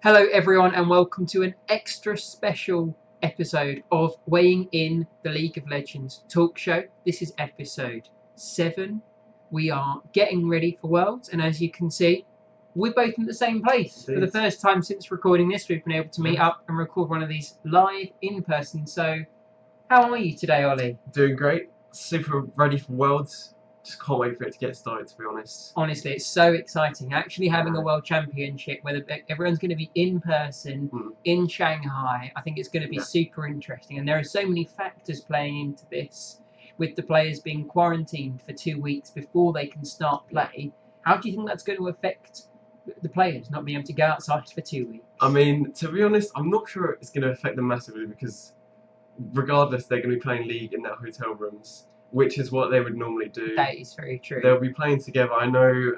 Hello everyone and welcome to an extra special episode of Weighing in the League of Legends talk show. This is episode 7. We are getting ready for Worlds, and as you can see, we're both in the same place. For the first time since recording this, we've been able to meet up and record one of these live in person. So how are you today, Ollie? Doing great. Super ready for Worlds. Just can't wait for it to get started, to be honest. Honestly, it's so exciting. Actually having a World Championship where everyone's going to be in person in Shanghai, I think it's going to be super interesting. And there are so many factors playing into this, with the players being quarantined for 2 weeks before they can start play. How do you think that's going to affect the players not being able to go outside for 2 weeks? I mean, to be honest, I'm not sure it's going to affect them massively because regardless, they're going to be playing League in their hotel rooms, which is what they would normally do. That is very true. They'll be playing together. I know,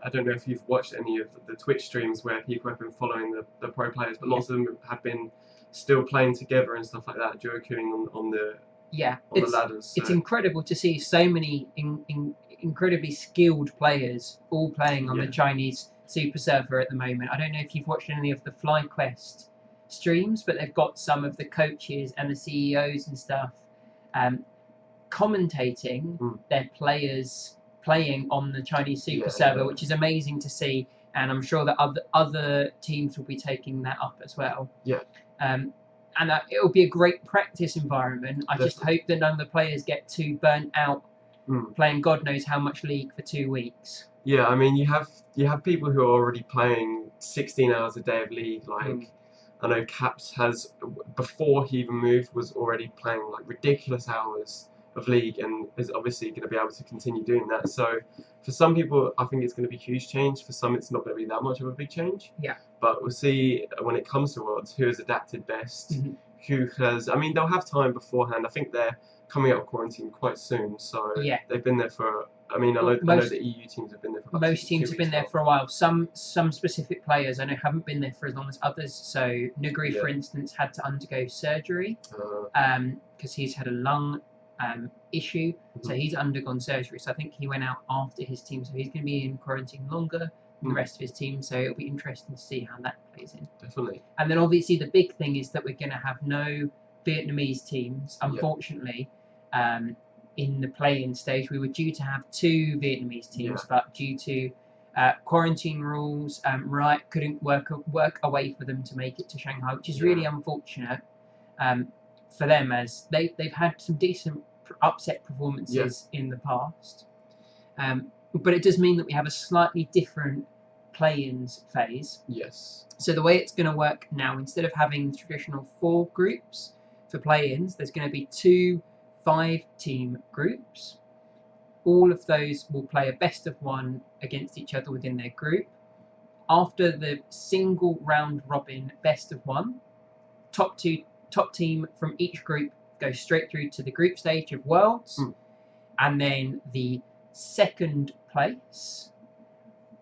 I don't know if you've watched any of the Twitch streams where people have been following the pro players, but lots of them have been still playing together and stuff like that, duo queuing on the ladders. So. It's incredible to see so many incredibly skilled players all playing on the Chinese super server at the moment. I don't know if you've watched any of the FlyQuest streams, but they've got some of the coaches and the CEOs and stuff commentating their players playing on the Chinese super server, which is amazing to see, and I'm sure that other teams will be taking that up as well. And it'll be a great practice environment. I just hope that none of the players get too burnt out playing God knows how much League for 2 weeks. Yeah, I mean, you have people who are already playing 16 hours a day of League. Like I know Caps has, before he even moved, was already playing like ridiculous hours of League and is obviously going to be able to continue doing that. So for some people, I think it's going to be a huge change. For some, it's not going to be that much of a big change. But we'll see when it comes to Worlds who has adapted best, who has. I mean, they'll have time beforehand. I think they're coming out of quarantine quite soon, so they've been there for. I mean, I know the EU teams have been there for about most teams have been there for a while. Some specific players I know haven't been there for as long as others. So Nuguri, for instance, had to undergo surgery because he's had a lung issue, so he's undergone surgery. So I think he went out after his team, so he's going to be in quarantine longer than the rest of his team. So it'll be interesting to see how that plays in. Definitely. And then obviously the big thing is that we're going to have no Vietnamese teams, unfortunately. In the play-in stage, we were due to have 2 Vietnamese teams, but due to quarantine rules, Riot couldn't work a way for them to make it to Shanghai, which is really unfortunate for them, as they've had some decent upset performances in the past. But it does mean that we have a slightly different play-ins phase. So the way it's going to work now, instead of having the traditional 4 groups for play-ins, there's going to be 2 5-team groups. All of those will play a best of 1 against each other within their group. After the single round robin best of 1, top team from each group goes straight through to the group stage of Worlds, and then the second place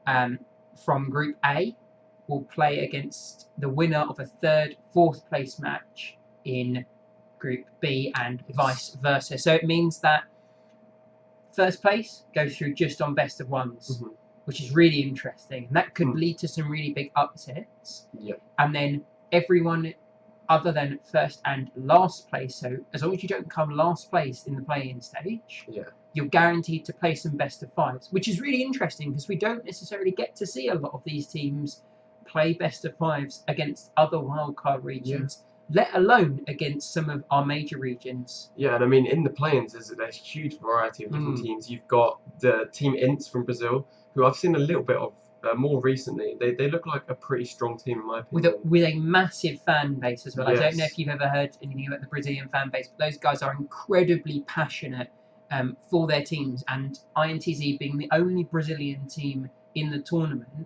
from Group A will play against the winner of a 3rd, 4th place match in Group B and vice versa. So it means that first place goes through just on best of 1s, which is really interesting. And that could lead to some really big upsets. And then everyone other than first and last place, so as long as you don't come last place in the play-in stage, you're guaranteed to play some best of 5s, which is really interesting because we don't necessarily get to see a lot of these teams play best of 5s against other wildcard regions. Let alone against some of our major regions. And I mean, in the play-ins, there's a huge variety of different teams. You've got the team Ints from Brazil, who I've seen a little bit of more recently. They look like a pretty strong team, in my opinion. With a massive fan base as well. I don't know if you've ever heard anything about the Brazilian fan base, but those guys are incredibly passionate for their teams. And INTZ, being the only Brazilian team in the tournament,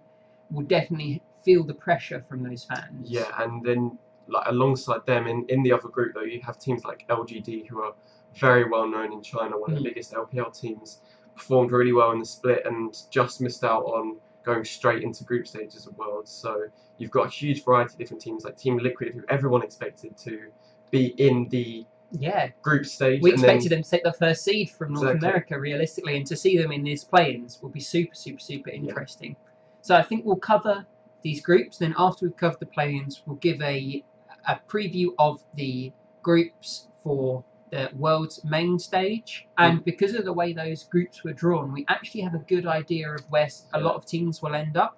will definitely feel the pressure from those fans. And then like alongside them in the other group though, you have teams like LGD, who are very well known in China, one of the biggest LPL teams, performed really well in the split and just missed out on going straight into group stages of Worlds. So you've got a huge variety of different teams like Team Liquid, who everyone expected to be in the group stage. We expected them to take the first seed from North America, realistically, and to see them in these play-ins will be super interesting. So I think we'll cover these groups. Then after we've covered the play-ins, we'll give a preview of the groups for the world's main stage. And because of the way those groups were drawn, we actually have a good idea of where a lot of teams will end up.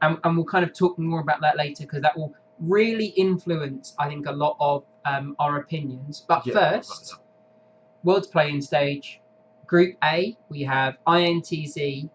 And we'll kind of talk more about that later, because that will really influence, I think, a lot of our opinions. But first, world's play-in stage. Group A, we have INTZ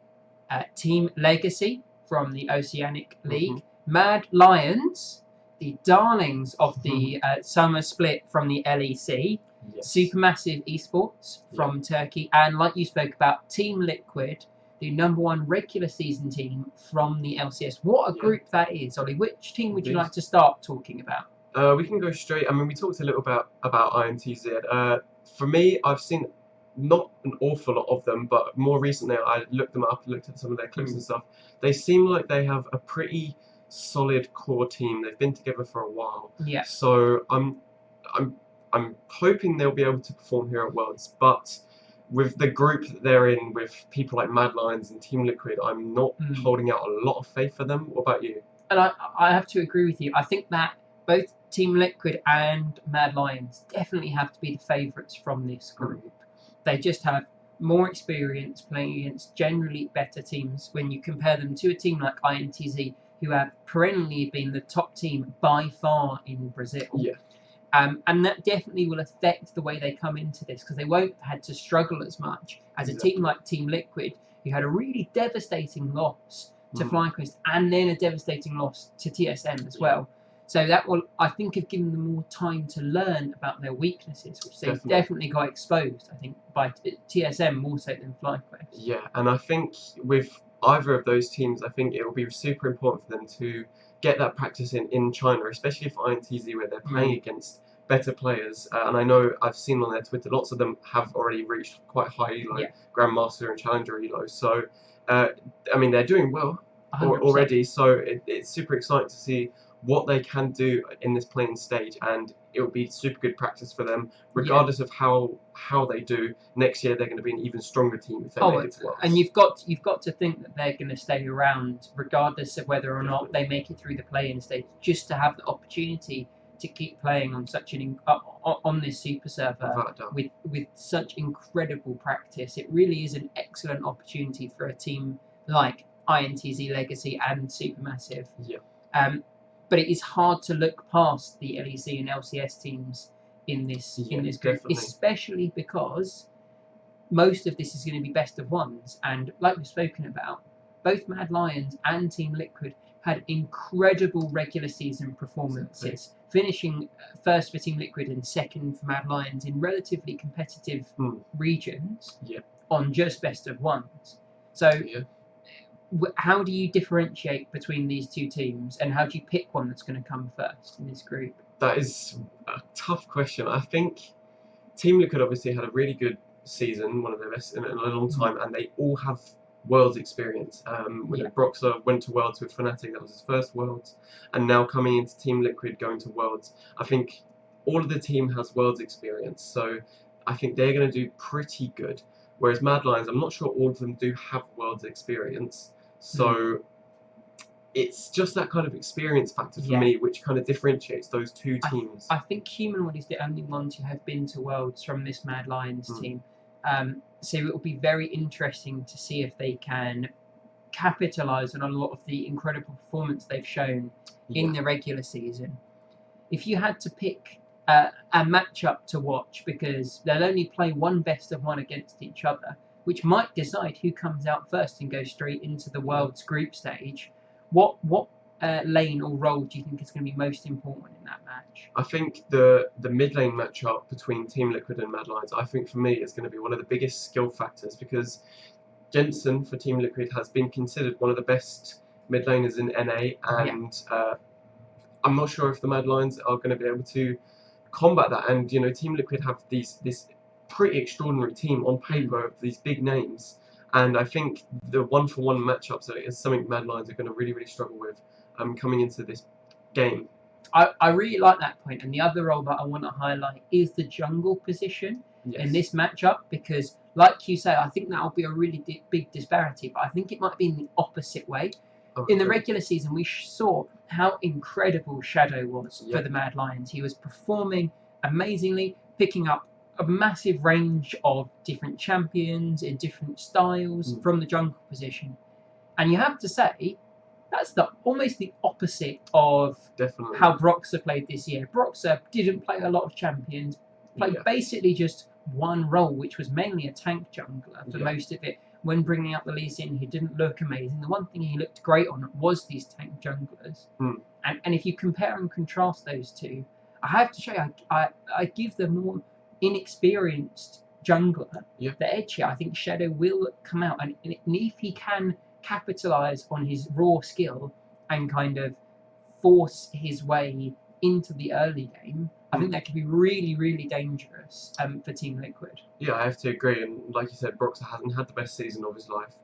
Team Legacy from the Oceanic League. Mad Lions, the darlings of the summer split from the LEC. Supermassive Esports from Turkey. And like you spoke about, Team Liquid, the #1 regular season team from the LCS. What a group that is, Ollie. Which team would you like to start talking about? We can go straight. I mean, we talked a little about INTZ. For me, I've seen not an awful lot of them, but more recently I looked them up, looked at some of their clips and stuff. They seem like they have a pretty solid core team. They've been together for a while. Yeah. So I'm hoping they'll be able to perform here at Worlds, but with the group that they're in, with people like Mad Lions and Team Liquid, I'm not holding out a lot of faith for them. What about you? And I have to agree with you. I think that both Team Liquid and Mad Lions definitely have to be the favourites from this group. They just have more experience playing against generally better teams when you compare them to a team like INTZ, who have perennially been the top team by far in Brazil. Yeah. And that definitely will affect the way they come into this, because they won't have had to struggle as much as a team like Team Liquid, who had a really devastating loss to FlyQuest and then a devastating loss to TSM as well. So that will, I think, have given them more time to learn about their weaknesses, which they definitely got exposed, I think, by TSM more so than FlyQuest. Yeah, and I think with either of those teams, I think it will be super important for them to get that practice in China, especially for INTZ, where they're playing against better players. And I know I've seen on their Twitter, lots of them have already reached quite high elo, Grandmaster and Challenger elo. So, I mean, they're doing well already. So it's super exciting to see what they can do in this playing stage, and it will be super good practice for them, regardless of how they do. Next year, they're going to be an even stronger team if they make it to Worlds. And you've got to think that they're going to stay around, regardless of whether or not they make it through the play-in stage, just to have the opportunity to keep playing on such on this super server with such incredible practice. It really is an excellent opportunity for a team like INTZ Legacy and Supermassive. Yeah. But it is hard to look past the LEC and LCS teams in this group, especially because most of this is going to be best of ones. And like we've spoken about, both Mad Lions and Team Liquid had incredible regular season performances, finishing first for Team Liquid and second for Mad Lions in relatively competitive regions on just best of ones. So how do you differentiate between these two teams, and how do you pick one that's going to come first in this group? That is a tough question. I think Team Liquid obviously had a really good season, one of their best in a long time, and they all have Worlds experience. Broxer went to Worlds with Fnatic, that was his first Worlds, and now coming into Team Liquid, going to Worlds. I think all of the team has Worlds experience, so I think they're going to do pretty good. Whereas Mad Lions, I'm not sure all of them do have Worlds experience. So it's just that kind of experience factor for me, which kind of differentiates those two teams. I think Humanoid is the only ones who have been to Worlds from this Mad Lions team. So it will be very interesting to see if they can capitalise on a lot of the incredible performance they've shown in the regular season. If you had to pick a matchup to watch, because they'll only play one best of one against each other, which might decide who comes out first and goes straight into the World's group stage, what lane or role do you think is going to be most important in that match? I think the mid lane matchup between Team Liquid and Mad Lions, I think for me is going to be one of the biggest skill factors, because Jensen for Team Liquid has been considered one of the best mid laners in NA, and I'm not sure if the Mad Lions are going to be able to combat that. And you know, Team Liquid have this pretty extraordinary team on paper of these big names, and I think the one-for-one matchups is something Mad Lions are going to really struggle with coming into this game. I really like that point, and the other role that I want to highlight is the jungle position in this matchup, because like you say, I think that will be a really big disparity, but I think it might be in the opposite way. in the regular season, we saw how incredible Shadow was Yeah. for the Mad Lions. He was performing amazingly, picking up a massive range of different champions in different styles from the jungle position. And you have to say, that's almost the opposite of Definitely. how Broxah played this year. Broxah didn't play a lot of champions, played basically just one role, which was mainly a tank jungler for most of it. When bringing out the Lee Sin, he didn't look amazing. The one thing he looked great on was these tank junglers. And if you compare and contrast those two, I have to show you, I give the more inexperienced jungler the edge here. I think Shadow will come out, and if he can capitalize on his raw skill and kind of force his way into the early game, I think that could be really, really dangerous for Team Liquid. Yeah, I have to agree. And like you said, Broxah hasn't had the best season of his life.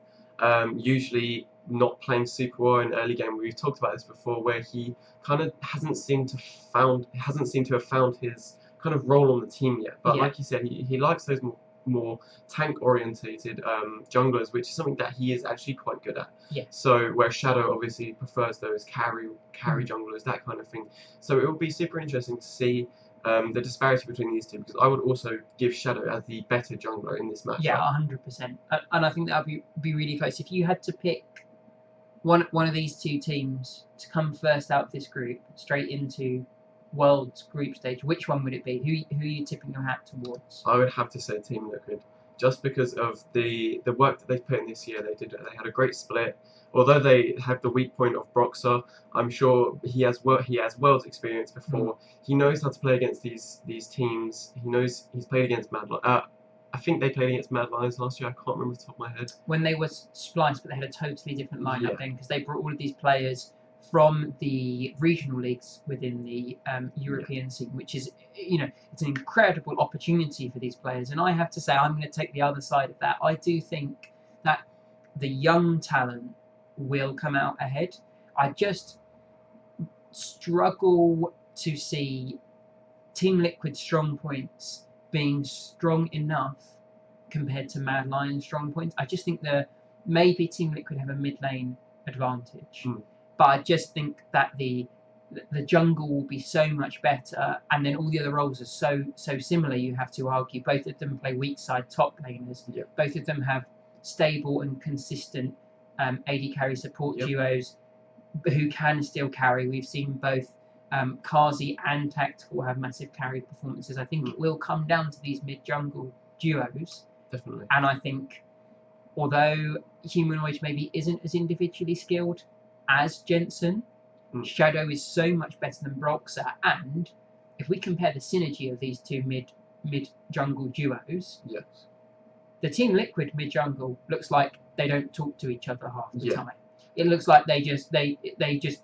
Usually not playing super well in early game. We've talked about this before, where he kind of hasn't seemed to have found his kind of role on the team yet. But like you said, he likes those more tank orientated junglers, which is something that he is actually quite good at. So where Shadow obviously prefers those carry junglers, that kind of thing. So it will be super interesting to see the disparity between these two, because I would also give Shadow as the better jungler in this match. Yeah, 100%. And I think that would be really close. If you had to pick one of these two teams to come first out of this group straight into World's group stage, which one would it be? Who are you tipping your hat towards? I would have to say Team Liquid, just because of the work that they've put in this year. They had a great split. Although they have the weak point of Broxah, I'm sure he has World's experience before. He knows how to play against these teams. He knows he's played against Mad Lions. I think they played against Mad Lions last year. I can't remember off the top of my head. When they were spliced, but they had a totally different lineup then, because they brought all of these players from the regional leagues within the European scene, which is, it's an incredible opportunity for these players. And I have to say, I'm going to take the other side of that. I do think that the young talent will come out ahead. I just struggle to see Team Liquid's strong points being strong enough compared to Mad Lions' strong points. I just think maybe Team Liquid have a mid lane advantage. But I just think that the jungle will be so much better, and then all the other roles are so similar. You have to argue both of them play weak side top laners. Both of them have stable and consistent AD carry support duos who can still carry. We've seen both Kazi and Tactical have massive carry performances. I think it will come down to these mid jungle duos. Definitely. And I think, although Humanoid maybe isn't as individually skilled as Jensen, Shadow is so much better than Broxah. And if we compare the synergy of these two mid jungle duos, the Team Liquid mid jungle looks like they don't talk to each other half the time. It looks like they just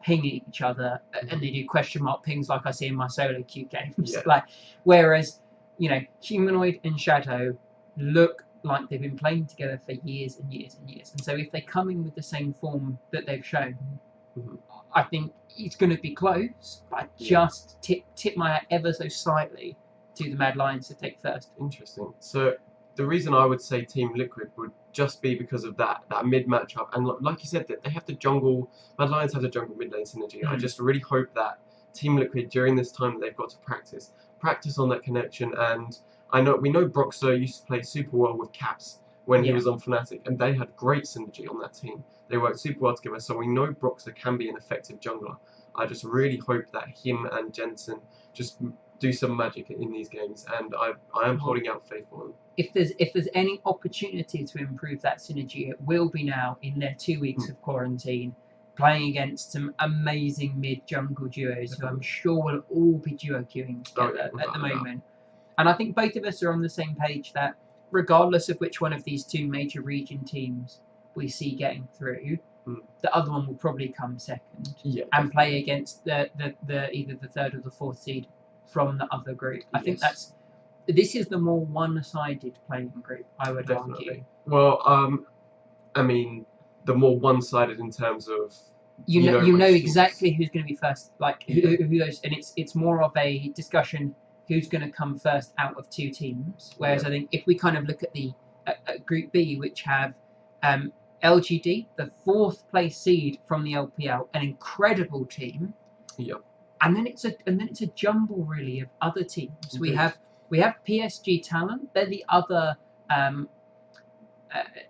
ping each other and they do question mark pings like I see in my solo queue games. Whereas Humanoid and Shadow look like they've been playing together for years and years and years. And so if they come in with the same form that they've shown, I think it's going to be close. But I just tip my hat ever so slightly to the Mad Lions to take first. Interesting. So the reason I would say Team Liquid would just be because of that mid matchup, and like you said, that they have the jungle. Mad Lions have the jungle mid lane synergy. I just really hope that Team Liquid, during this time that they've got to practice on that connection. And we know Broxah used to play super well with Caps when he was on Fnatic, and they had great synergy on that team. They worked super well together, so we know Broxah can be an effective jungler. I just really hope that him and Jensen just do some magic in these games, and I am holding out faith for them. If there's any opportunity to improve that synergy, it will be now in their 2 weeks of quarantine, playing against some amazing mid jungle duos who I'm sure will all be duo queuing together at the moment. And I think both of us are on the same page that regardless of which one of these two major region teams we see getting through, the other one will probably come second and play against the either the third or the fourth seed from the other group. I think this is the more one-sided playing group, I would argue. Well, I mean, the more one-sided in terms of you know exactly who's going to be first, like who goes, and it's more of a discussion who's going to come first out of two teams. Whereas I think if we kind of look at the Group B, which have LGD, the 4th place seed from the LPL, an incredible team. Yep. And then it's a jumble really of other teams. We have PSG Talent. They're the other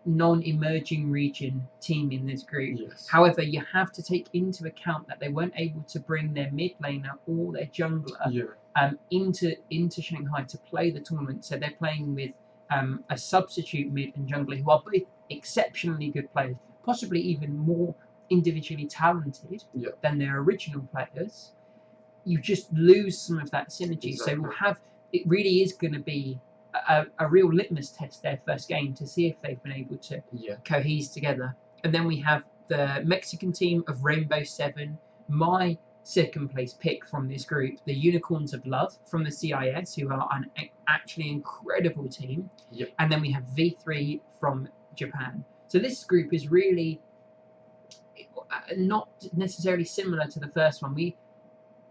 non-emerging region team in this group. Yes. However, you have to take into account that they weren't able to bring their mid laner or their jungler into Shanghai to play the tournament. So they're playing with a substitute mid and jungler who are both exceptionally good players, possibly even more individually talented than their original players. You just lose some of that synergy. Exactly. So it really is going to be a real litmus test, their first game, to see if they've been able to cohese together. And then we have the Mexican team of Rainbow Seven, my second place pick from this group, the Unicorns of Love from the CIS, who are an actually incredible team. And then we have V3 from Japan. So this group is really not necessarily similar to the first one.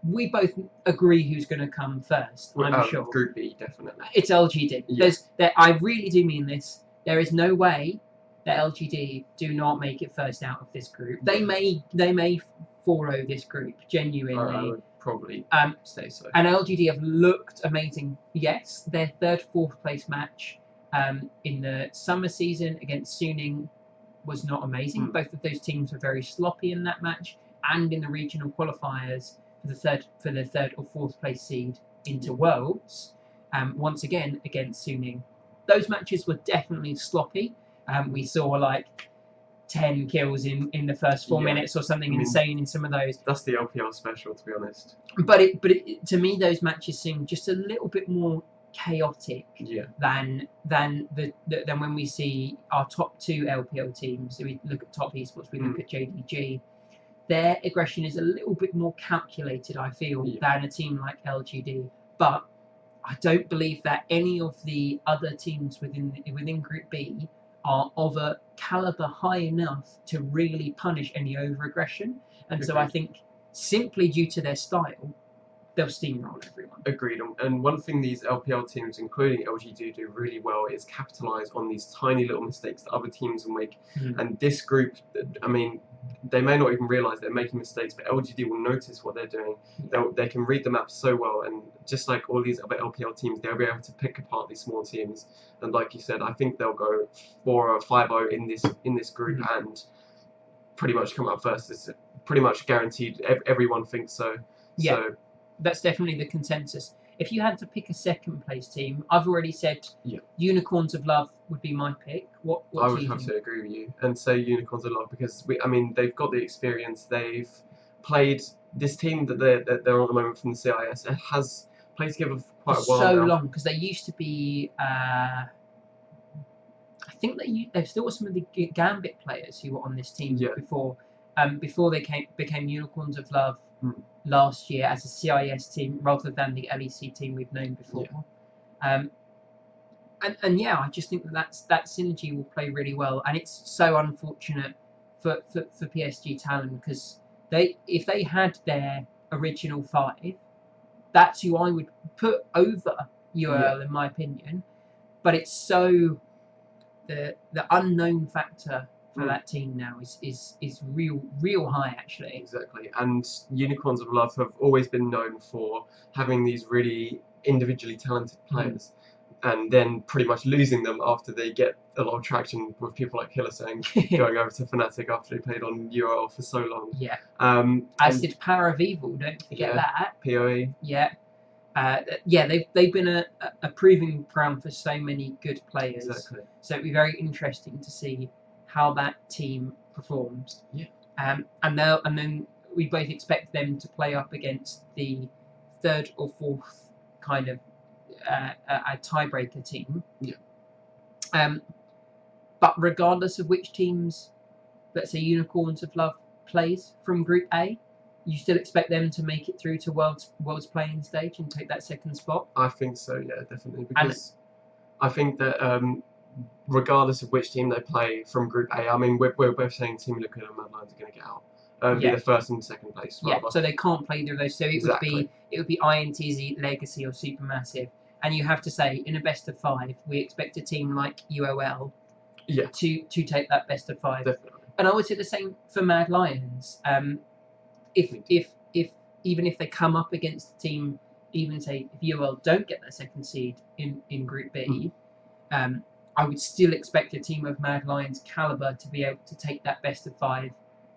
We both agree who's going to come first, I'm sure. Group B, definitely. It's LGD. I really do mean this. There is no way that LGD do not make it first out of this group. They may 4-0 this group, genuinely. I would probably say so. And LGD have looked amazing. Yes, their 3rd, 4th place match in the summer season against Suning was not amazing. Both of those teams were very sloppy in that match, and in the regional qualifiers for the 3rd or 4th place seed into Worlds, once again against Suning. Those matches were definitely sloppy. We saw like 10 kills in the first 4 minutes or something insane in some of those. That's the LPL special, to be honest. But to me, those matches seem just a little bit more chaotic than when we see our top 2 LPL teams. So we look at top esports, we look at JDG. Their aggression is a little bit more calculated, I feel, than a team like LGD. But I don't believe that any of the other teams within Group B are of a caliber high enough to really punish any over-aggression. And so I think simply due to their style, they'll steamroll everyone. Agreed. And one thing these LPL teams, including LGD, do really well is capitalise on these tiny little mistakes that other teams will make. And this group, I mean, they may not even realise they're making mistakes, but LGD will notice what they're doing. They can read the map so well, and just like all these other LPL teams, they'll be able to pick apart these small teams. And like you said, I think they'll go 4 or 5-0 in this group and pretty much come up first. It's pretty much guaranteed. Everyone thinks so. Yeah. So that's definitely the consensus. If you had to pick a second place team, I've already said Unicorns of Love would be my pick. What I do would you have think? to agree with you and say Unicorns of Love, because they've got the experience. They've played this team that they're on at the moment from the CIS. It has played together for quite a while so now. long, because they used to be. I think they've still got some of the Gambit players who were on this team before they became Unicorns of Love last year as a CIS team rather than the LEC team we've known before. I just think that synergy will play really well, and it's so unfortunate for PSG Talent, because if they had their original 5, that's who I would put over URL in my opinion. But it's so the unknown factor for that team now is real high, actually. Exactly. And Unicorns of Love have always been known for having these really individually talented players, and then pretty much losing them after they get a lot of traction with people like Hillesang going over to Fnatic after they played on URL for so long. As did Power of Evil, don't forget that. PoE. They've been a proving ground for so many good players. Exactly. So it'll be very interesting to see how that team performs. And then we both expect them to play up against the 3rd or 4th kind of a tiebreaker team. But regardless of which teams, let's say Unicorns of Love plays from Group A, you still expect them to make it through to World's playing stage and take that second spot? I think so, yeah, definitely. Because I think that regardless of which team they play from Group A, I mean, we're both saying Team Liquid and Mad Lions are going to get out. Be the 1st and 2nd place. Rather. So they can't play either of those. So it would be INTZ, Legacy, or Supermassive. And you have to say, in a best of 5, we expect a team like UOL to take that best of 5. Definitely. And I would say the same for Mad Lions. If even if they come up against a team, even say if UL don't get their second seed in Group B, I would still expect a team of Mad Lions caliber to be able to take that best of 5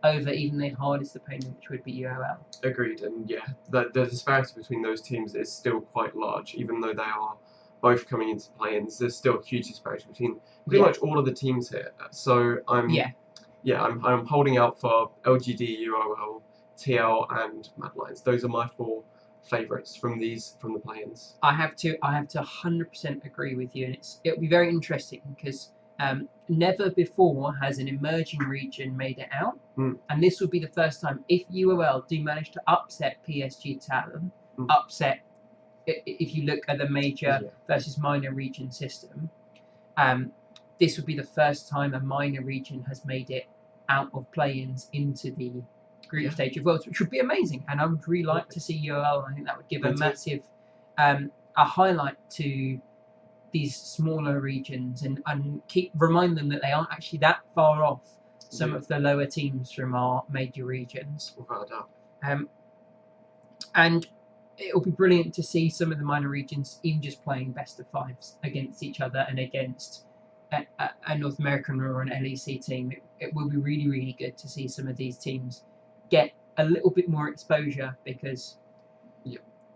over even their hardest opponent, which would be UOL. Agreed, and yeah, the disparity between those teams is still quite large, even though they are both coming into play-ins. There's still a huge disparity between pretty much all of the teams here. So I'm holding out for LGD, UOL, TL, and Mad Lions. Those are my 4 favourites from the play-ins. I have to 100% agree with you, and it'll be very interesting because never before has an emerging region made it out, and this will be the first time if UOL do manage to upset PSG Talent, upset if you look at the major versus minor region system. This would be the first time a minor region has made it out of play-ins into the group stage of Worlds, which would be amazing, and I would really like to see UOL. I think that would give a massive a highlight to these smaller regions and remind them that they aren't actually that far off some of the lower teams from our major regions. Without a doubt. And it'll be brilliant to see some of the minor regions even just playing best of 5s against each other and against a North American or an LEC team. It will be really, really good to see some of these teams get a little bit more exposure, because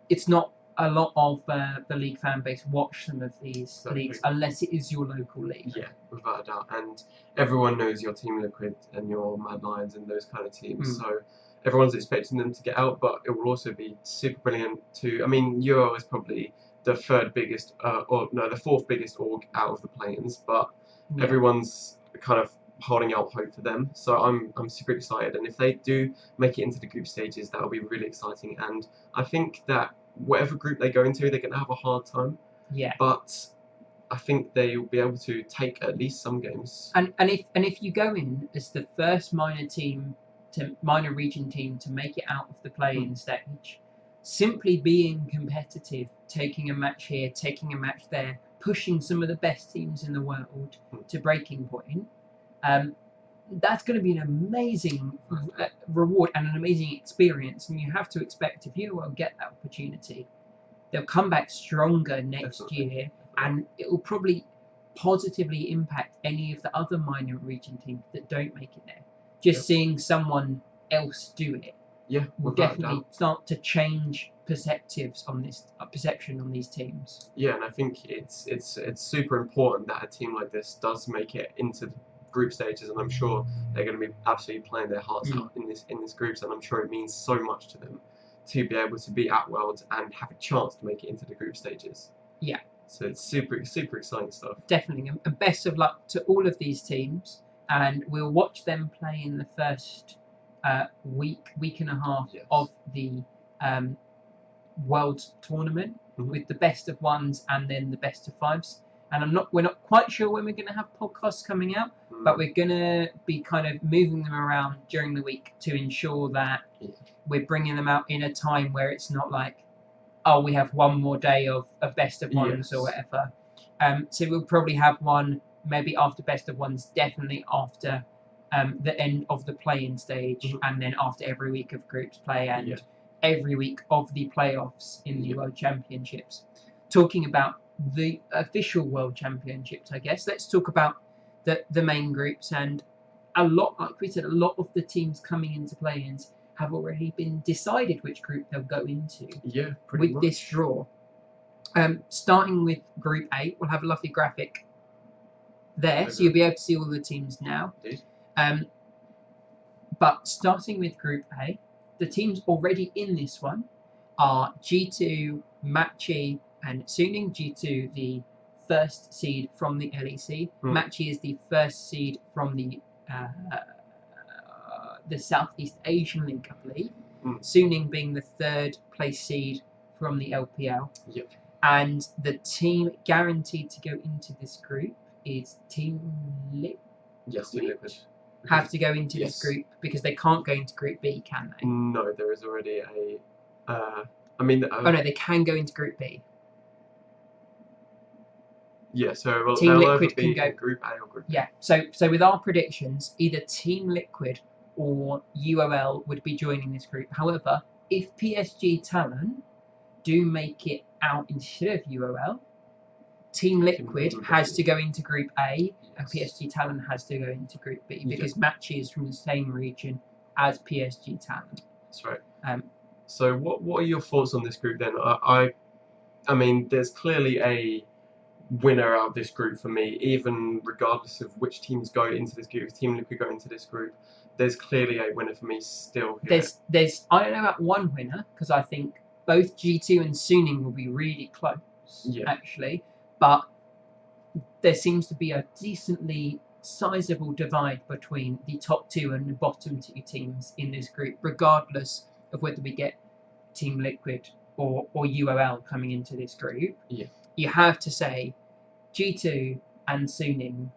it's not a lot of the league fan base watch some of these leagues unless it is your local league. Yeah, without a doubt. And everyone knows your Team Liquid and your Mad Lions and those kind of teams. So everyone's expecting them to get out, but it will also be super brilliant to... I mean, UO is probably the 4th biggest org out of the play-ins, but everyone's kind of holding out hope for them. So I'm super excited, and if they do make it into the group stages, that will be really exciting. And I think that whatever group they go into, they're going to have a hard time. Yeah. But I think they will be able to take at least some games. And if you go in as the first minor region team to make it out of the play-in stage, simply being competitive, taking a match here, taking a match there, pushing some of the best teams in the world to breaking point, that's going to be an amazing reward and an amazing experience. And you have to expect, if you will get that opportunity, they'll come back stronger next year, and it will probably positively impact any of the other minor region teams that don't make it there. Just seeing someone else do it will definitely start to change perception on these teams. Yeah, and I think it's super important that a team like this does make it into the group stages, and I'm sure they're going to be absolutely playing their hearts out in this groups, and I'm sure it means so much to them to be able to be at Worlds and have a chance to make it into the group stages. Yeah. So it's super exciting stuff. Definitely, and best of luck to all of these teams, and we'll watch them play in the first week and a half of the World Tournament with the best of 1s and then the best of 5s. And we're not quite sure when we're going to have podcasts coming out, but we're going to be kind of moving them around during the week to ensure that we're bringing them out in a time where it's not like, oh, we have one more day of best of 1s or whatever. So we'll probably have one maybe after best of 1s, definitely after the end of the play-in stage, and then after every week of groups play and every week of the playoffs in the World Championships. Talking about the official World Championships, I guess, let's talk about the main groups. And like we said, a lot of the teams coming into play-ins have already been decided which group they'll go into with this draw. Starting with Group A, we'll have a lovely graphic there, so you'll be able to see all the teams now. But starting with Group A, the teams already in this one are G2, Matchy, and Suning. G2, the first seed from the LEC. Matchy is the first seed from the Southeast Asian League, I believe. Suning being the 3rd place seed from the LPL. And the team guaranteed to go into this group is Team Liquid. Yes, Team Liquid. Have to go into this group because they can't go into Group B, can they? No, there is already a... oh no, they can go into Group B. Yeah, so well, Team they'll Liquid either be can go. in Group A or Group B. Yeah. So with our predictions, either Team Liquid or UOL would be joining this group. However, if PSG Talent do make it out instead of UOL, Team Liquid has to go into Group A, and PSG Talent has to go into Group B because matches from the same region as PSG Talent. That's right. Um, So what are your thoughts on this group then? I mean, there's clearly a winner out of this group for me, even regardless of which teams go into this group. If Team Liquid go into this group, there's clearly a winner for me still here. There's I don't know about one winner because I think both G2 and Suning will be really close, actually, but there seems to be a decently sizable divide between the top two and the bottom two teams in this group, regardless of whether we get Team Liquid or UOL coming into this group. Yeah. You have to say G2 and Suning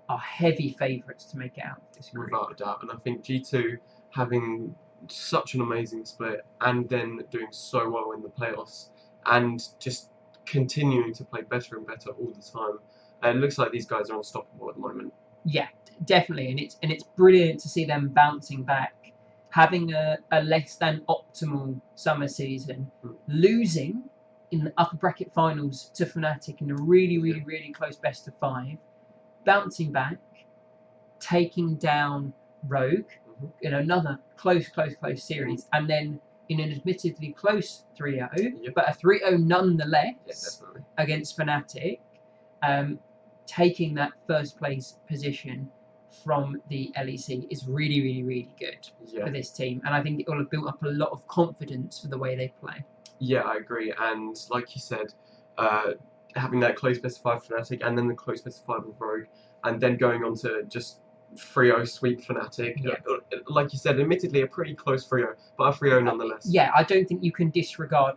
are heavy favourites to make it out of this group. Without a doubt. And I think G2 having such an amazing split and then doing so well in the playoffs and just continuing to play better and better all the time. It looks like these guys are unstoppable at the moment. Yeah, definitely, and it's brilliant to see them bouncing back, having a less than optimal summer season, losing in the upper bracket finals to Fnatic in a really close best of 5, bouncing back, taking down Rogue in another close series, and then in an admittedly close 3-0, but a 3-0 nonetheless against Fnatic. Taking that first place position from the LEC is really good for this team, and I think it will have built up a lot of confidence for the way they play. Yeah, I agree, and like you said, having that close best of 5 Fnatic and then the close best of 5 with Rogue, and then going on to just 3-0 sweep Fnatic. Like you said, admittedly a pretty close 3-0, but a 3-0 nonetheless. Yeah, I don't think you can disregard,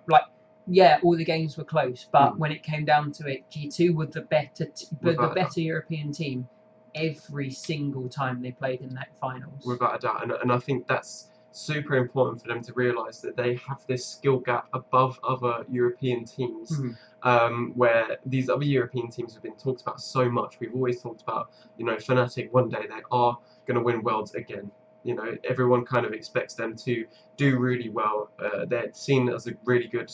all the games were close, but when it came down to it, G2 were the better European team every single time they played in that finals. Without a doubt, and I think that's super important for them to realise that they have this skill gap above other European teams, where these other European teams have been talked about so much. We've always talked about, Fnatic, one day they are going to win Worlds again. Everyone kind of expects them to do really well. They're seen as a really good,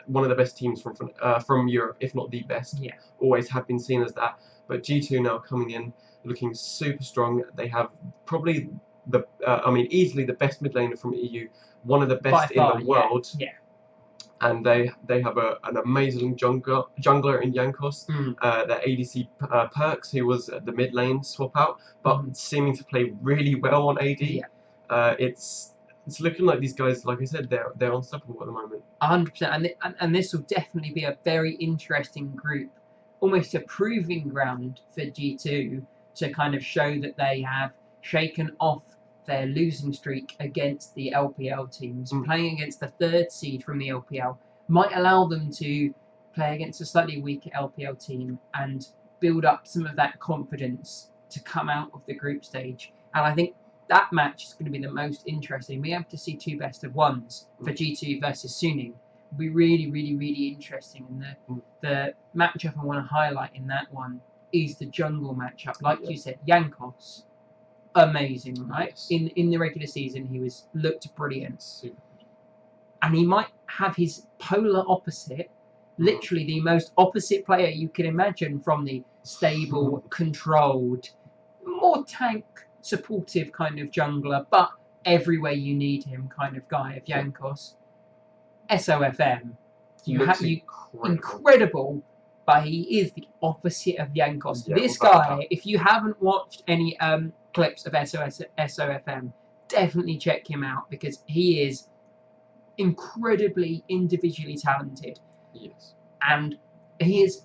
one of the best teams from Europe, if not the best. Yeah. Always have been seen as that. But G2 now coming in, looking super strong. They have probably easily the best mid laner from EU, one of the best in the world. Yeah. And they have an amazing jungler in Jankos. Their ADC Perks, who was the mid lane swap out, but seeming to play really well on AD. Yeah. It's looking like these guys, like I said, they're unstoppable at the moment. 100%, and this will definitely be a very interesting group, almost a proving ground for G2 to kind of show that they have shaken off their losing streak against the LPL teams. Playing against the 3rd seed from the LPL might allow them to play against a slightly weaker LPL team and build up some of that confidence to come out of the group stage. And I think that match is going to be the most interesting. We have to see 2 best of 1s for G2 versus Suning. It'll be really interesting. And the matchup I want to highlight in that one is the jungle matchup. Like you said, Jankos, amazing, right? Yes. In the regular season, he looked brilliant. And he might have his polar opposite, literally the most opposite player you can imagine from the stable, controlled, more tank supportive kind of jungler, but everywhere you need him kind of guy of Jankos. SOFM. Incredible, but he is the opposite of Jankos. This guy, if you haven't watched any clips of SOFM, definitely check him out because he is incredibly individually talented. Yes. And he is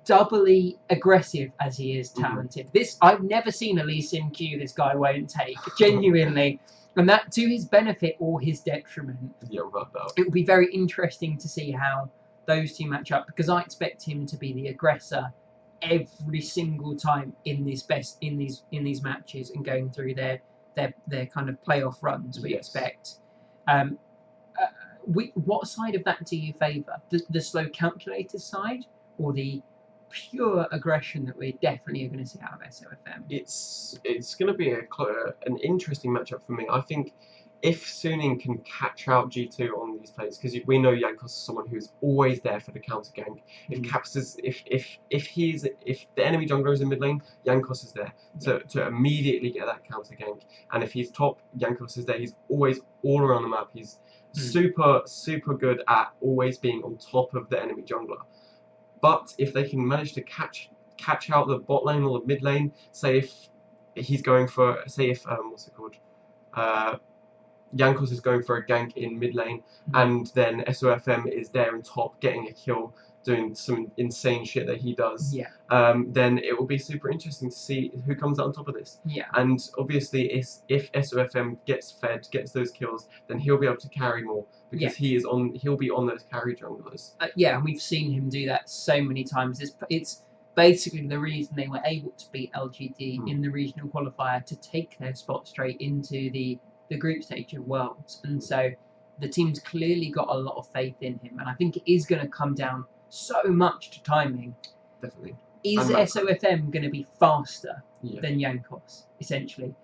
doubly aggressive as he is talented. I've never seen a Lee Sin Q this guy won't take, genuinely. And that to his benefit or his detriment. Yeah, without doubt. It will be very interesting to see how those two match up because I expect him to be the aggressor every single time in these matches and going through their kind of playoff runs. We expect. What side of that do you favour? The slow calculator side or the pure aggression that we definitely are going to see out of SOFM. It's going to be an interesting matchup for me. I think if Suning can catch out G2 on these plays, because we know Jankos is someone who's always there for the counter gank. If Caps is if the enemy jungler is in mid lane, Jankos is there to immediately get that counter gank. And if he's top, Jankos is there. He's always all around the map. He's super good at always being on top of the enemy jungler. But if they can manage to catch out the bot lane or the mid lane, say if he's going for, say if what's it called, Jankos is going for a gank in mid lane, and then SOFM is there in top getting a kill, doing some insane shit that he does. Then it will be super interesting to see who comes out on top of this. And obviously, if SOFM gets those kills, then he'll be able to carry more because he'll be on those carry junglers. And we've seen him do that so many times. It's basically the reason they were able to beat LGD in the regional qualifier to take their spot straight into the group stage of Worlds. And so the team's clearly got a lot of faith in him, and I think it is going to come down so much to timing. Definitely. Is SOFM going to be faster than Jankos, essentially?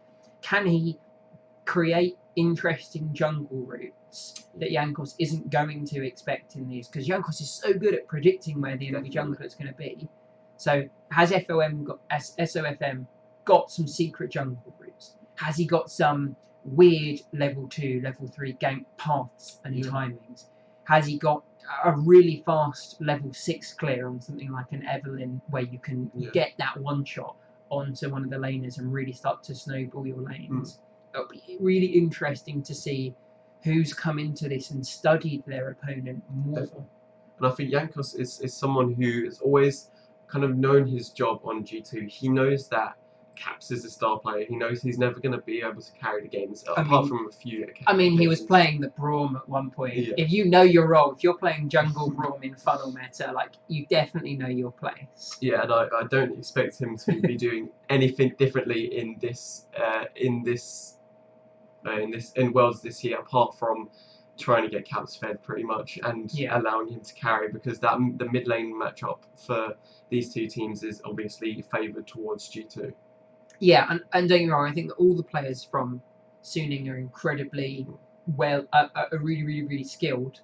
Can he create interesting jungle routes that Jankos isn't going to expect in these? Because Jankos is so good at predicting where the enemy jungler is going to be. So has SOFM got some secret jungle routes? Has he got some weird level 2, level 3 gank paths and timings? Has he got a really fast level 6 clear on something like an Evelyn where you can get that one shot onto one of the laners and really start to snowball your lanes? It'll be really interesting to see who's come into this and studied their opponent more. Definitely. And I think Jankos is someone who has always kind of known his job on G2. He knows that Caps is a star player. He knows he's never going to be able to carry the games, apart from a few occasions. I mean, he was playing the Braum at one point. If you know your role, if you're playing jungle Braum in funnel meta, like, you definitely know your place. Yeah, and I don't expect him to be doing anything differently in Worlds this year, apart from trying to get Caps fed pretty much and allowing him to carry, because the mid lane matchup for these two teams is obviously favoured towards G2. Yeah, and don't get me wrong, I think that all the players from Suning are incredibly are really, really, really skilled.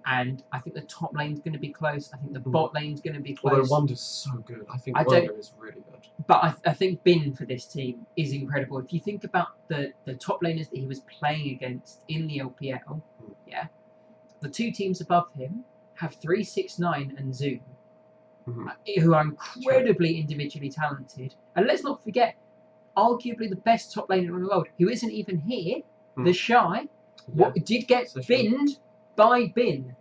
And I think the top lane's going to be close. I think the bot lane's going to be close. Although Wonder's so good. I think Wonder is really good. But I think Bin for this team is incredible. If you think about the top laners that he was playing against in the LPL, the two teams above him have 369 and Zoom, who are incredibly individually talented. And let's not forget, arguably the best top laner in the world, who isn't even here, the Shy, did get binned by Bin.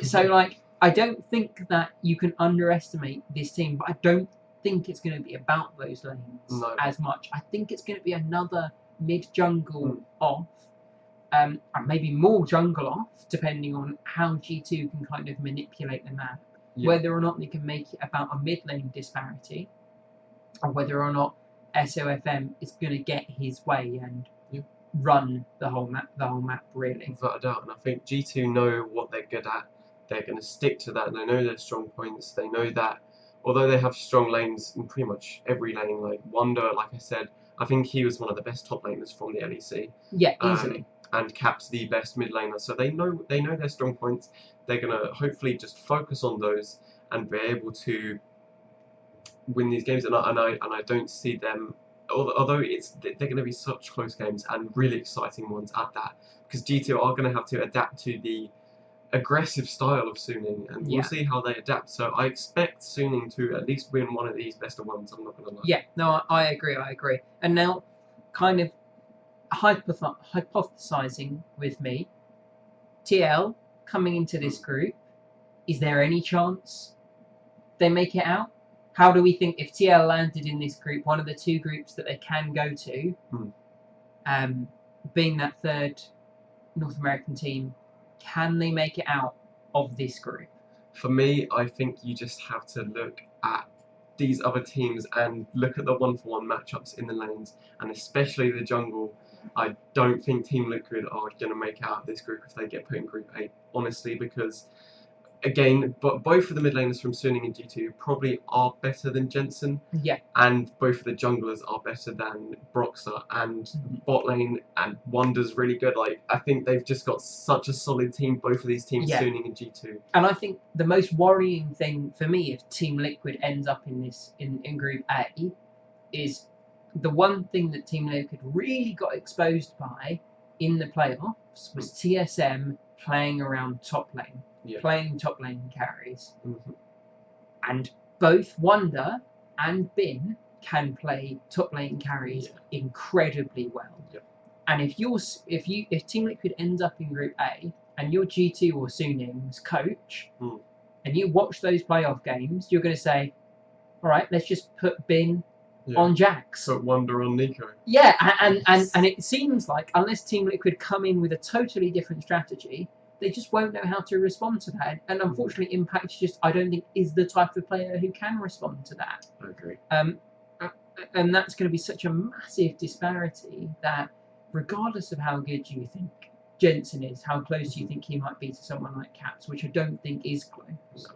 So, like, I don't think that you can underestimate this team, but I don't think it's going to be about those lanes as much. I think it's going to be another mid-jungle off, and maybe more jungle off, depending on how G2 can kind of manipulate the map. Whether or not they can make it about a mid-lane disparity, or whether or not SOFM is going to get his way and run the whole map really. Without a doubt. And I think G2 know what they're good at. They're going to stick to that. They know their strong points. They know that although they have strong lanes in pretty much every lane, like Wonder, like I said, I think he was one of the best top laners from the LEC. Yeah, easily. And Cap's the best mid laner. So they know their strong points. They're going to hopefully just focus on those and be able to win these games. And I don't see them, although they're going to be such close games and really exciting ones at that, because G2 are going to have to adapt to the aggressive style of Suning, and we'll see how they adapt. So I expect Suning to at least win one of these best of ones. I'm not going to lie. Yeah, no, I agree. And now, kind of hypothesizing with me, TL coming into this group, is there any chance they make it out? How do we think, if TL landed in this group, one of the two groups that they can go to, being that third North American team, can they make it out of this group? For me, I think you just have to look at these other teams and look at the one-for-one matchups in the lanes, and especially the jungle. I don't think Team Liquid are going to make out this group if they get put in Group 8, honestly, because again, but both of the mid laners from Suning and G2 probably are better than Jensen. Yeah. And both of the junglers are better than Broxer, and bot lane and Wonder's really good. Like, I think they've just got such a solid team, both of these teams, Yeah. Suning and G2. And I think the most worrying thing for me, if Team Liquid ends up in this in Group A, is the one thing that Team Liquid really got exposed by in the playoffs was TSM playing around top lane, playing top lane carries. And both Wonder and Bin can play top lane carries incredibly well. And if Team Liquid ends up in Group A and you're G2 or Suning's coach, and you watch those playoff games, you're going to say, all right, let's just put Bin on Jax. Put Wonder on Nico. Yeah, and it seems like unless Team Liquid come in with a totally different strategy, they just won't know how to respond to that. And unfortunately, Impact just, I don't think, is the type of player who can respond to that. I agree. And that's going to be such a massive disparity that regardless of how good you think Jensen is, how close you think he might be to someone like Caps, which I don't think is close.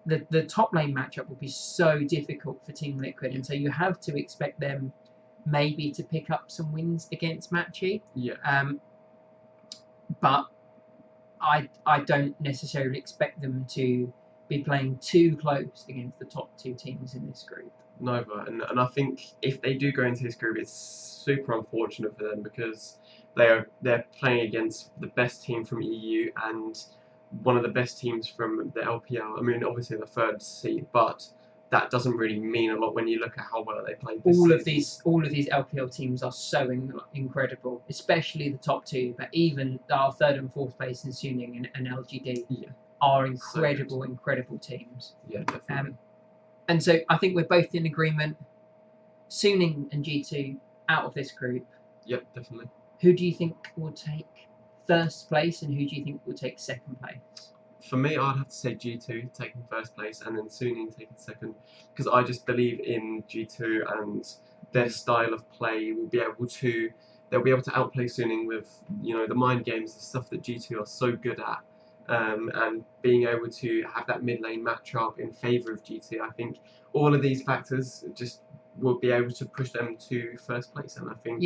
The top lane matchup will be so difficult for Team Liquid, and so you have to expect them maybe to pick up some wins against Matchy. But I don't necessarily expect them to be playing too close against the top two teams in this group. Neither, and I think if they do go into this group, it's super unfortunate for them because they're playing against the best team from EU and one of the best teams from the LPL. I mean, obviously the third seed, but that doesn't really mean a lot when you look at how well they played this season. All of these LPL teams are so incredible, especially the top two. But even our third and fourth place in Suning and LGD are incredible teams. Yeah, definitely. And so I think we're both in agreement. Suning and G2 out of this group. Yep, definitely. Who do you think will take first place, and who do you think will take second place? For me, I'd have to say G2 taking first place and then Suning taking second, because I just believe in G2 and their style of play will be able to. They'll be able to outplay Suning with the mind games, the stuff that G2 are so good at, and being able to have that mid lane matchup in favour of G2. I think all of these factors just will be able to push them to first place, and I think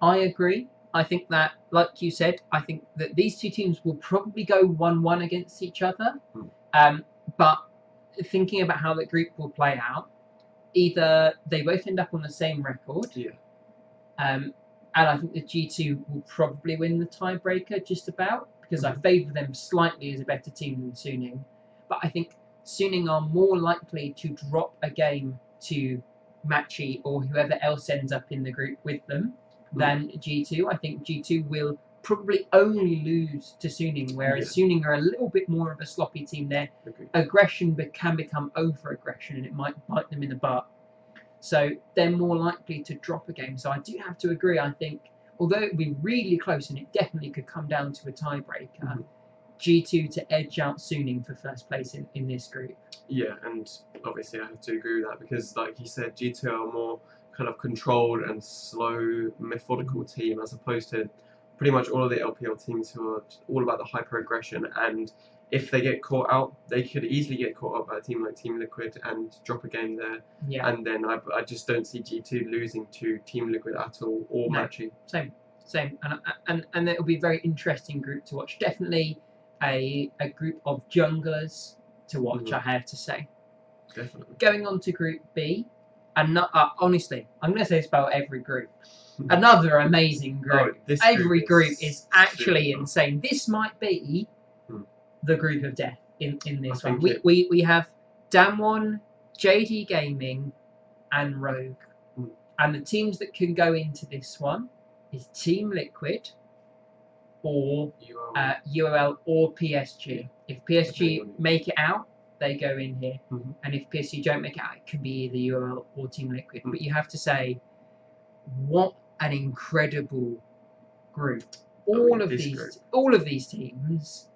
I agree. I think that, like you said, I think that these two teams will probably go 1-1 against each other. But thinking about how the group will play out, either they both end up on the same record, and I think the G2 will probably win the tiebreaker just about, because I favour them slightly as a better team than Suning. But I think Suning are more likely to drop a game to Matchy or whoever else ends up in the group with them than G2. I think G2 will probably only lose to Suning, whereas Suning are a little bit more of a sloppy team. Their aggression can become over-aggression, and it might bite them in the butt. So they're more likely to drop a game. So I do have to agree. I think, although it would be really close, and it definitely could come down to a tiebreaker, G2 to edge out Suning for first place in this group. Yeah, and obviously I have to agree with that because, like you said, G2 are more kind of controlled and slow, methodical team as opposed to pretty much all of the LPL teams who are all about the hyper aggression. And if they get caught out, they could easily get caught out by a team like Team Liquid and drop a game there. And then I just don't see G2 losing to Team Liquid at all or Matchy. Same, and it'll be a very interesting group to watch. Definitely a group of junglers to watch, I have to say. Definitely. Going on to Group B, and honestly, I'm going to say this about every group. Another amazing group. Every group is actually insane. This might be the group of death in this one. We have Damwon, JD Gaming, and Rogue. And the teams that can go into this one is Team Liquid or UOL or PSG. If PSG make it out, they go in here. And if PSG don't make it out, it could be either UOL or Team Liquid. But you have to say, what an incredible group. All of these teams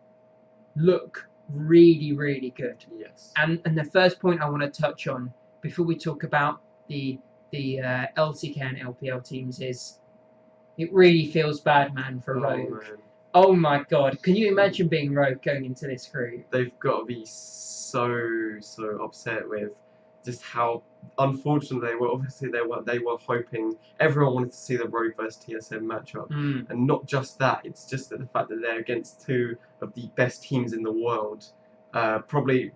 look really, really good. Yes. And the first point I want to touch on before we talk about the LCK and LPL teams is it really feels bad, man, for Rogue. Oh my God! Can you imagine being Rogue going into this group? They've got to be so upset with just how unfortunate they were. Obviously, they were hoping, everyone wanted to see the Rogue versus TSM matchup, and not just that. It's just that the fact that they're against two of the best teams in the world. Probably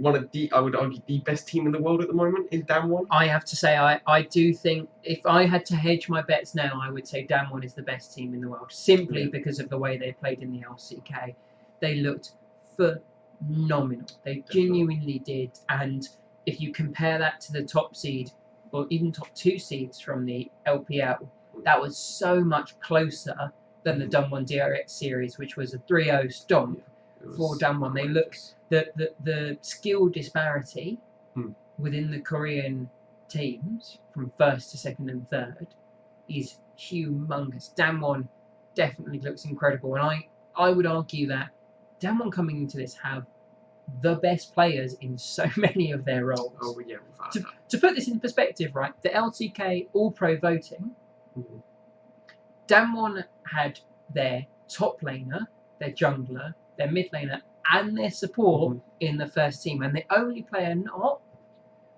I would argue, the best team in the world at the moment in Damwon. I have to say, I do think if I had to hedge my bets now, I would say Damwon is the best team in the world, simply because of the way they played in the LCK. They looked phenomenal. They genuinely did. And if you compare that to the top seed, or even top two seeds from the LPL, that was so much closer than the Damwon DRX series, which was a 3-0 stomp for Damwon. They looked the skill disparity within the Korean teams from first to second and third is humongous. Damwon definitely looks incredible, and I would argue that Damwon coming into this have the best players in so many of their roles. Oh yeah. To put this in perspective, right, the LCK All-Pro voting, Damwon had their top laner, their jungler, their mid laner, and their support in the first team, and the only player not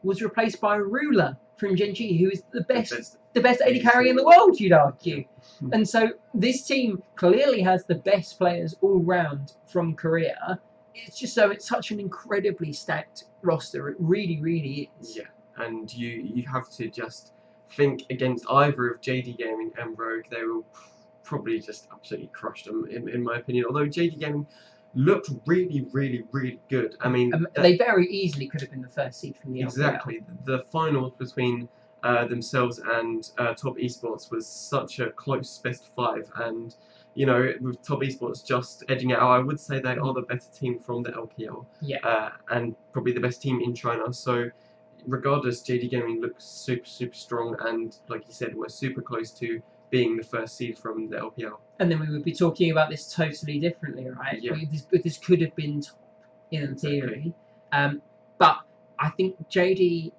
was replaced by Ruler from Gen.G, who is the best AD carry in the world, you'd argue. And so this team clearly has the best players all round from Korea. It's just it's such an incredibly stacked roster. It really, really is. Yeah, and you have to just think against either of JD Gaming and Rogue, they will probably just absolutely crush them, in my opinion. Although JD Gaming looked really, really, really good. I mean, they very easily could have been the first seed from the LPL. Exactly. The finals between themselves and Top Esports was such a close best of 5, and you know, with Top Esports just edging it out, I would say they are the better team from the LPL. Yeah. And probably the best team in China. So, regardless, JD Gaming looks super strong, and like you said, we're super close to being the first seed from the LPL. And then we would be talking about this totally differently, right? Yeah. This could have been top in theory. But I think JD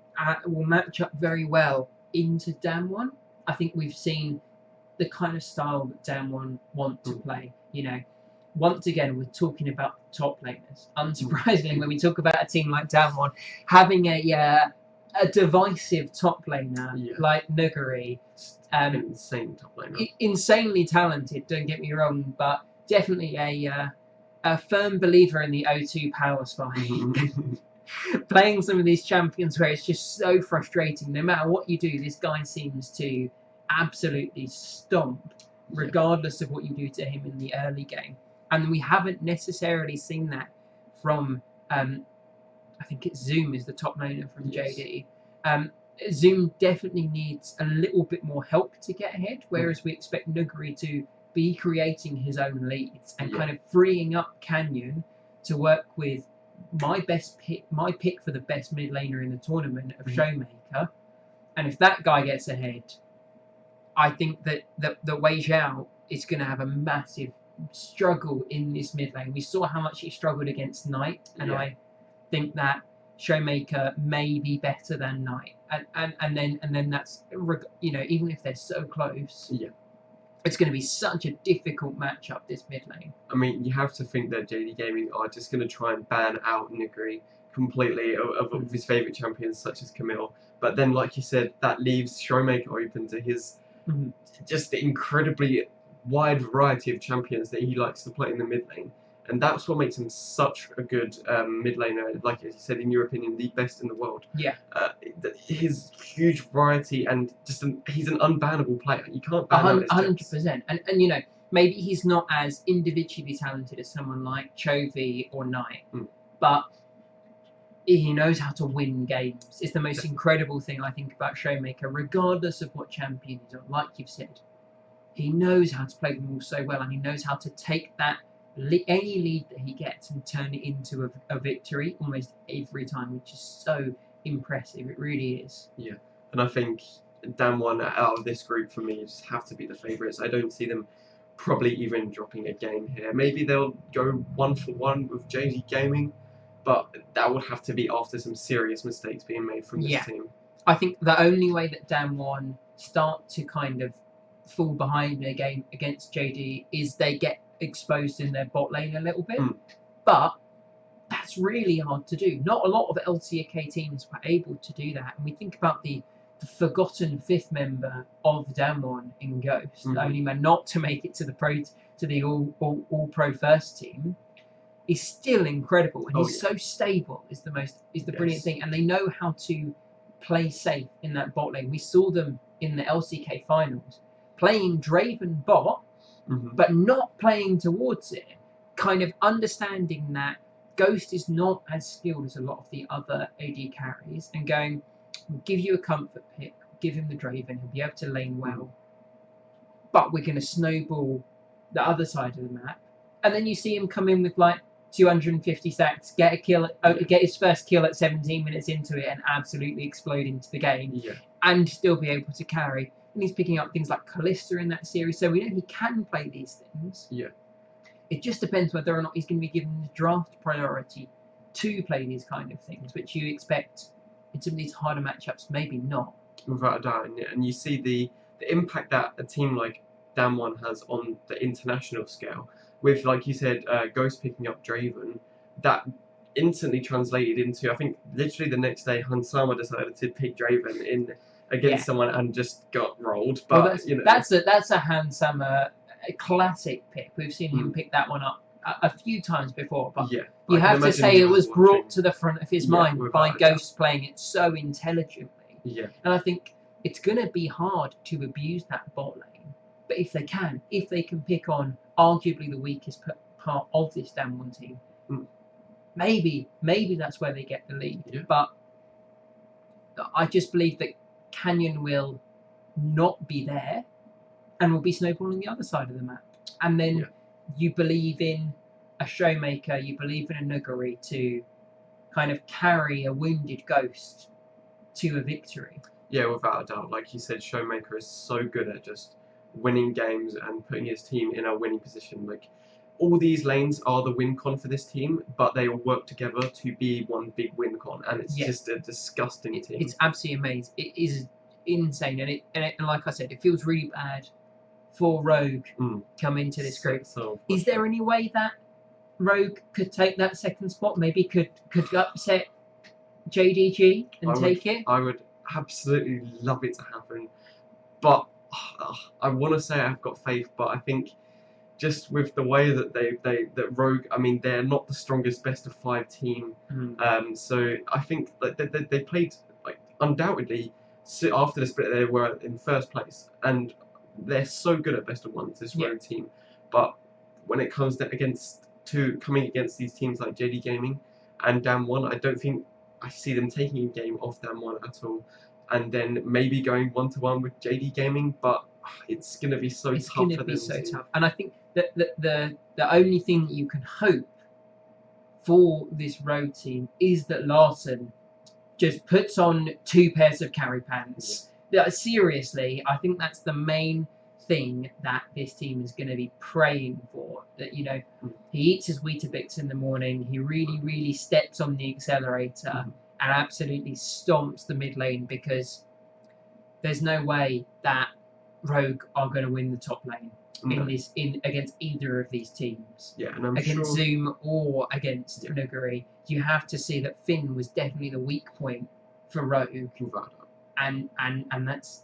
will match up very well into Damwon. I think we've seen the kind of style that Damwon want to play. You know, once again, we're talking about top laners. Unsurprisingly, when we talk about a team like Damwon, having a divisive top laner like Nuguri, insane top laner, insanely talented. Don't get me wrong, but definitely a firm believer in the O2 power spike. Playing some of these champions where it's just so frustrating. No matter what you do, this guy seems to absolutely stomp, regardless of what you do to him in the early game. And we haven't necessarily seen that from, I think it's Zoom is the top laner from JD. Zoom definitely needs a little bit more help to get ahead, whereas we expect Nuguri to be creating his own leads and kind of freeing up Canyon to work with my pick for the best mid laner in the tournament of Showmaker. And if that guy gets ahead, I think that the Wei Zhao is going to have a massive struggle in this mid lane. We saw how much he struggled against Knight, and I think that Showmaker may be better than Knight, and then that's, you know, even if they're so close, it's going to be such a difficult matchup, this mid lane. I mean, you have to think that JD Gaming are just going to try and ban out Nuguri completely of his favourite champions such as Camille. But then, like you said, that leaves Showmaker open to his just the incredibly wide variety of champions that he likes to play in the mid lane. And that's what makes him such a good mid laner, like as you said, in your opinion, the best in the world. Yeah. His huge variety, and just he's an unbannable player. You can't ban him. 100%. And you know, maybe he's not as individually talented as someone like Chovy or Knight, but he knows how to win games. It's the most incredible thing I think about Showmaker, regardless of what champion he's on. Like you've said, he knows how to play them all so well, and he knows how to take that any lead that he gets and turn it into a victory almost every time, which is so impressive. It really is. Yeah, and I think Damwon out of this group for me just have to be the favourites. I don't see them probably even dropping a game here. Maybe they'll go 1-for-1 with JD Gaming, but that would have to be after some serious mistakes being made from this team. I think the only way that Damwon start to kind of fall behind in a game against JD is they get exposed in their bot lane a little bit. Mm. But that's really hard to do. Not a lot of LCK teams were able to do that. And we think about the forgotten fifth member of Damwon in Ghost, the only man not to make it to the all pro first team, is still incredible, and he's so stable. Is the brilliant thing, and they know how to play safe in that bot lane. We saw them in the LCK finals playing Draven bot, but not playing towards it. Kind of understanding that Ghost is not as skilled as a lot of the other AD carries, and going, we'll give you a comfort pick, give him the Draven, he'll be able to lane well, but we're going to snowball the other side of the map. And then you see him come in with like 250 stacks, get his first kill at 17 minutes into it, and absolutely explode into the game, and still be able to carry. And he's picking up things like Callista in that series, so we know he can play these things. It just depends whether or not he's going to be given the draft priority to play these kind of things, which you expect in some of these harder matchups, maybe not. Without a doubt, and you see the impact that a team like Damwon has on the international scale. With, like you said, Ghost picking up Draven, that instantly translated into, I think, literally the next day, Hansama decided to pick Draven in against someone and just got rolled. But that's a Hansama classic pick. We've seen him pick that one up a few times before, but you have to say it was brought to the front of his mind by Ghost playing it so intelligently. And I think it's going to be hard to abuse that bot lane. But if they can pick on arguably the weakest part of this Damwon team, maybe that's where they get the lead. But I just believe that Canyon will not be there and will be snowballing the other side of the map. And then you believe in a Showmaker, you believe in a Nuguri to kind of carry a wounded Ghost to a victory. Yeah, without a doubt. Like you said, Showmaker is so good at just winning games and putting his team in a winning position. Like, all these lanes are the win con for this team, but they all work together to be one big win con, and it's just a disgusting team. It's absolutely amazing. It is insane, and like I said, it feels really bad for Rogue come into this group. Is there any way that Rogue could take that second spot? Maybe could upset JDG and take it? I would absolutely love it to happen, but I want to say I've got faith, but I think just with the way that that Rogue, I mean, they're not the strongest best of 5 team. So I think they played, like, undoubtedly after the split they were in first place, and they're so good at best of 1s, this Rogue team. But when it comes coming against these teams like JD Gaming and Damwon, I don't think I see them taking a game off Damwon at all, and then maybe going 1-1 with JD Gaming, but it's going to be so tough for them. It's going to be so tough. And I think that the only thing that you can hope for this Rogue team is that Larson just puts on 2 pairs of carry pants. Seriously, I think that's the main thing that this team is going to be praying for. That, he eats his Weetabix in the morning, he really steps on the accelerator and absolutely stomps the mid lane, because there's no way that Rogue are going to win the top lane against either of these teams. And I'm against Zoom or against Nuguri. You have to see that Finn was definitely the weak point for Rogue. And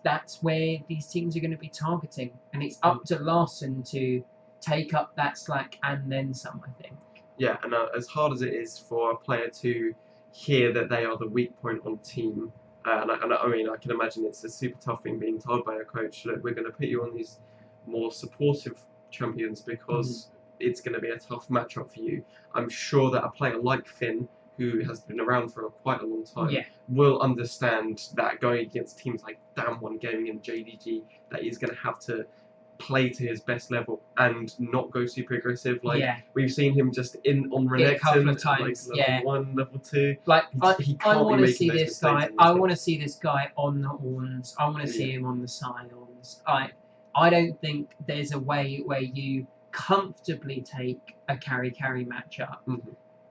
that's where these teams are going to be targeting, and it's up to Larson to take up that slack and then some, I think. And as hard as it is for a player to hear that they are the weak point on team, and I mean, I can imagine it's a super tough thing being told by a coach, look, we're going to put you on these more supportive champions because it's going to be a tough matchup for you. I'm sure that a player like Finn, who has been around for quite a long time, will understand that going against teams like Damwon Gaming and JDG, that he's going to have to play to his best level and not go super aggressive. Like, we've seen him just on Renekton, a couple of times, like level 1, level 2. Like, I want to see this guy. I want to see this guy on the Orns. I want to see him on the Scions. I don't think there's a way where you comfortably take a carry matchup.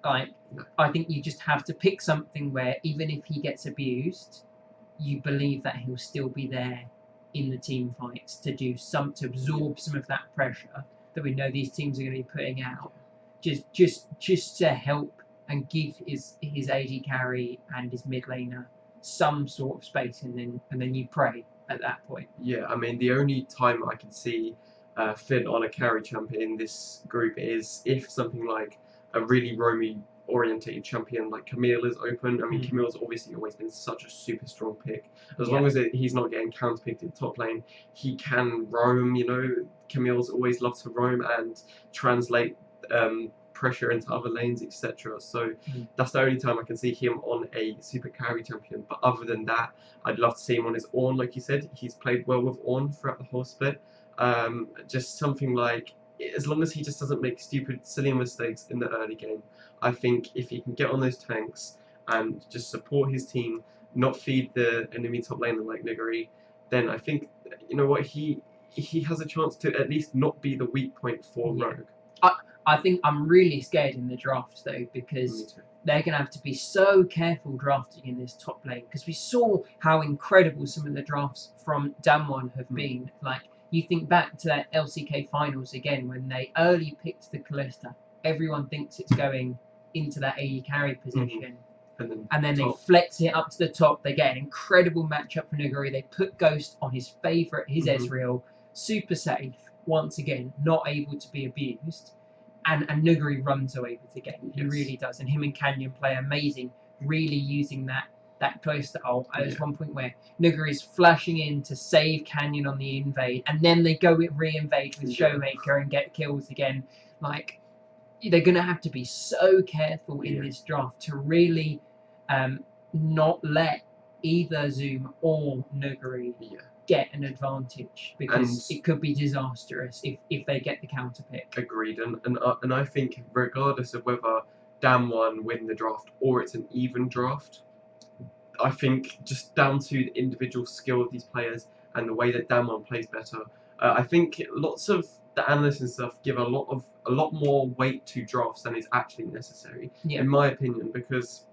I think you just have to pick something where even if he gets abused, you believe that he'll still be there in the team fights to absorb some of that pressure, that we know these teams are going to be putting out, just to help and give his AD carry and his mid laner some sort of space, and then you pray at that point. Yeah, I mean, the only time I can see Finn on a carry champion in this group is if something like a really roamy orientated champion like Camille is open. I mean, Camille's obviously always been such a super strong pick. As long as he's not getting counterpicked in the top lane, he can roam. You know, Camille's always loved to roam and translate pressure into other lanes, etc. So that's the only time I can see him on a super carry champion. But other than that, I'd love to see him on his Ornn. Like you said, he's played well with Ornn throughout the whole split. Just something like, as long as he just doesn't make stupid, silly mistakes in the early game, I think if he can get on those tanks and just support his team, not feed the enemy top laner like Niguri, then I think, you know what, he has a chance to at least not be the weak point for Rogue. I think I'm really scared in the draft though, because they're going to have to be so careful drafting in this top lane, because we saw how incredible some of the drafts from Damwon have been. Like, you think back to that LCK finals again, when they early picked the Callista, everyone thinks it's going into that AD carry position. And then they flex it up to the top. They get an incredible matchup for Nuguri. They put Ghost on his favourite, his Ezreal, super safe, once again, not able to be abused. And Nuguri runs away with the game. He really does. And him and Canyon play amazing, really using that Callista ult. There's one point where Nuguri's flashing in to save Canyon on the invade, and then they go re-invade with Showmaker and get kills again. Like, they're going to have to be so careful in this draft to really not let either Zoom or Nuguri get an advantage, because it could be disastrous if they get the counter pick. Agreed, and I think regardless of whether Damwon win the draft or it's an even draft, I think just down to the individual skill of these players and the way that Damwon plays better, I think lots of the analysts and stuff give a lot more weight to drafts than is actually necessary, in my opinion, because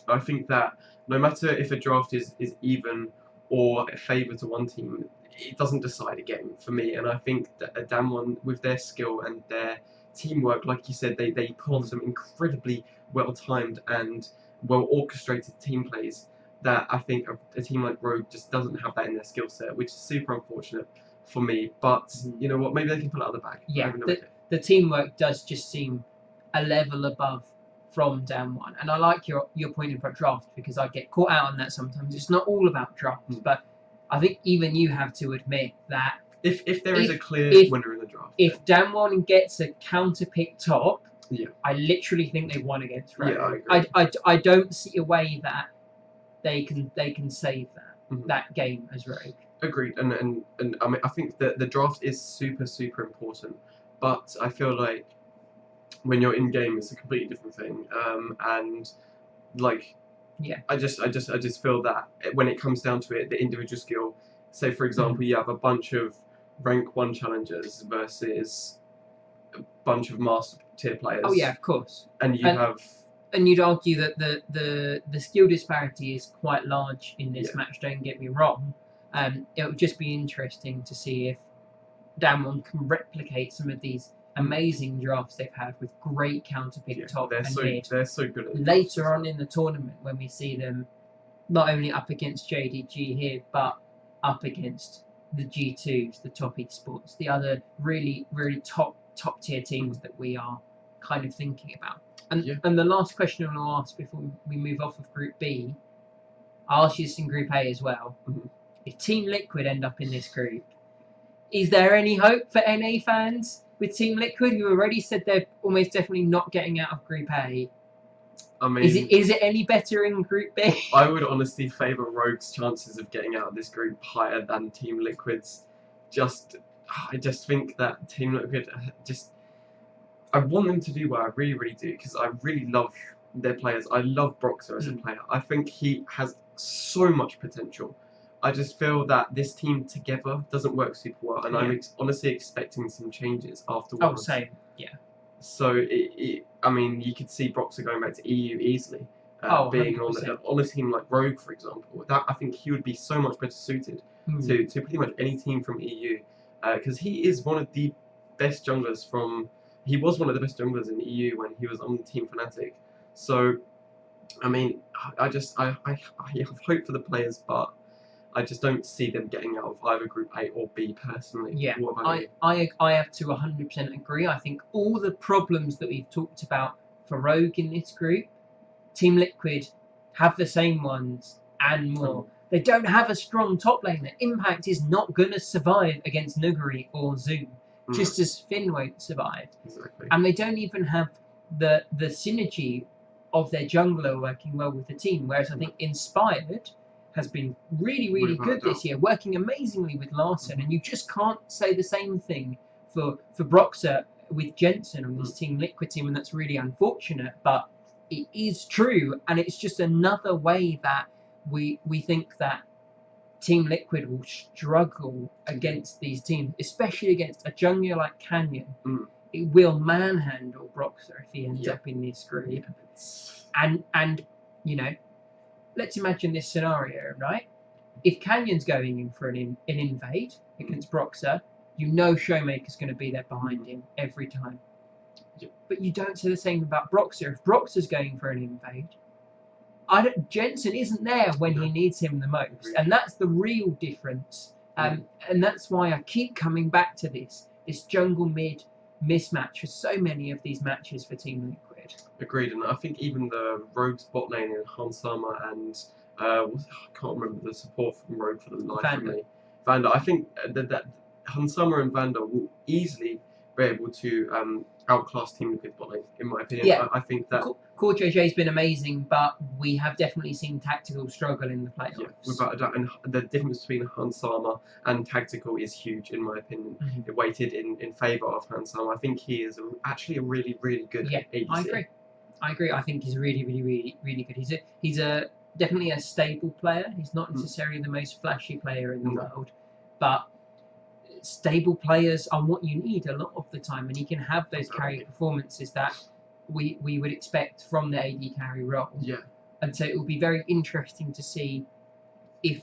I think that no matter if a draft is even or a favour to one team, it doesn't decide a game for me. And I think that a Damwon, with their skill and their teamwork, like you said, they pull on some incredibly well-timed and well-orchestrated team plays that I think a team like Rogue just doesn't have that in their skill set, which is super unfortunate for me. But you know what, maybe they can pull it out of the bag. Yeah, the teamwork does just seem a level above from Damwon. And I like your point about draft, because I get caught out on that sometimes. It's not all about drafts, but I think even you have to admit that if there is a clear winner in the draft, if Damwon gets a counter pick top, I literally think they won against Rogue. I don't see a way that they can save that game as Rogue. Agreed, and I mean, I think that the draft is super important, but I feel like when you're in game, it's a completely different thing. And like, I just feel that when it comes down to it, the individual skill. Say for example, you have a bunch of rank 1 challengers versus a bunch of master tier players. Oh yeah, of course. And you'd argue that the skill disparity is quite large in this match. Don't get me wrong. It would just be interesting to see if Damwon can replicate some of these amazing drafts they've had with great counter pick top and mid. They're so good at later on in the tournament, when we see them not only up against JDG here, but up against the G2s, the top esports, the other really top tier teams that we are kind of thinking about. And the last question I want to ask before we move off of Group B, I'll ask you this in Group A as well. If Team Liquid end up in this group, is there any hope for NA fans with Team Liquid, who already said they're almost definitely not getting out of Group A? I mean, is it any better in Group B? I would honestly favour Rogue's chances of getting out of this group higher than Team Liquid's. I just think that Team Liquid I want them to do well. I really do, because I really love their players. I love Broxer as a player. I think he has so much potential. I just feel that this team together doesn't work super well, and I'm honestly expecting some changes afterwards. Oh, same, yeah. So, I mean, you could see Broxer going back to EU easily, being on a team like Rogue, for example. That I think he would be so much better suited to pretty much any team from EU, because he is one of the best junglers from. He was one of the best junglers in the EU when he was on Team Fnatic. So, I mean, I have hope for the players, but I just don't see them getting out of either Group A or B personally. Yeah, What about you? I have to 100% agree. I think all the problems that we've talked about for Rogue in this group, Team Liquid have the same ones and more. They don't have a strong top laner. Impact is not going to survive against Nuguri or Zoom, just as Finn won't survive. Exactly. And they don't even have the synergy of their jungler working well with the team. Whereas I think Inspired has been really good this year, working amazingly with Larson. And you just can't say the same thing for Broxer with Jensen on this Team Liquid team, and that's really unfortunate. But it is true, and it's just another way that we think that Team Liquid will struggle against these teams, especially against a jungler like Canyon. It will manhandle Broxer if he ends up in this group. Yeah. And you know, let's imagine this scenario, right? If Canyon's going in for an invade against Broxer, you know Showmaker's going to be there behind him every time. But you don't say the same about Broxer. If Broxer's going for an invade, Jensen isn't there when he needs him the most, and that's the real difference. And that's why I keep coming back to this jungle mid mismatch for so many of these matches for Team Liquid. Agreed, and I think even the Rogue's bot lane in Hansama and I can't remember the support from Rogue for the life of me. Vander. I think that Hansama and Vander will easily be able to outclass Team Liquid bot lane, in my opinion. Yeah. I think that Core JJ's been amazing, but we have definitely seen Tactical struggle in the playoffs. Yeah, without a doubt. And the difference between Hansama and Tactical is huge, in my opinion. It weighted in favour of Hansama. I think he is actually a really good ADC. I agree. I think he's really good. He's a definitely a stable player. He's not necessarily the most flashy player in the world, but stable players are what you need a lot of the time, and he can have those carry performances that we would expect from the AD carry role. Yeah. And so it will be very interesting to see if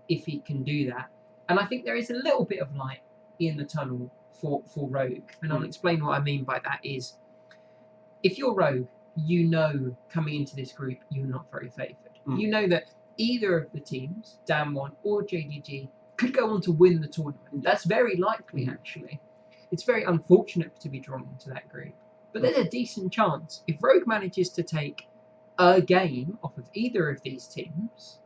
he can do that. And I think there is a little bit of light in the tunnel for Rogue. And I'll explain what I mean by that is, if you're Rogue, you know coming into this group you're not very favoured. You know that either of the teams, Damwon or JDG, could go on to win the tournament. That's very likely, actually. It's very unfortunate to be drawn into that group. But there's a decent chance. If Rogue manages to take a game off of either of these teams,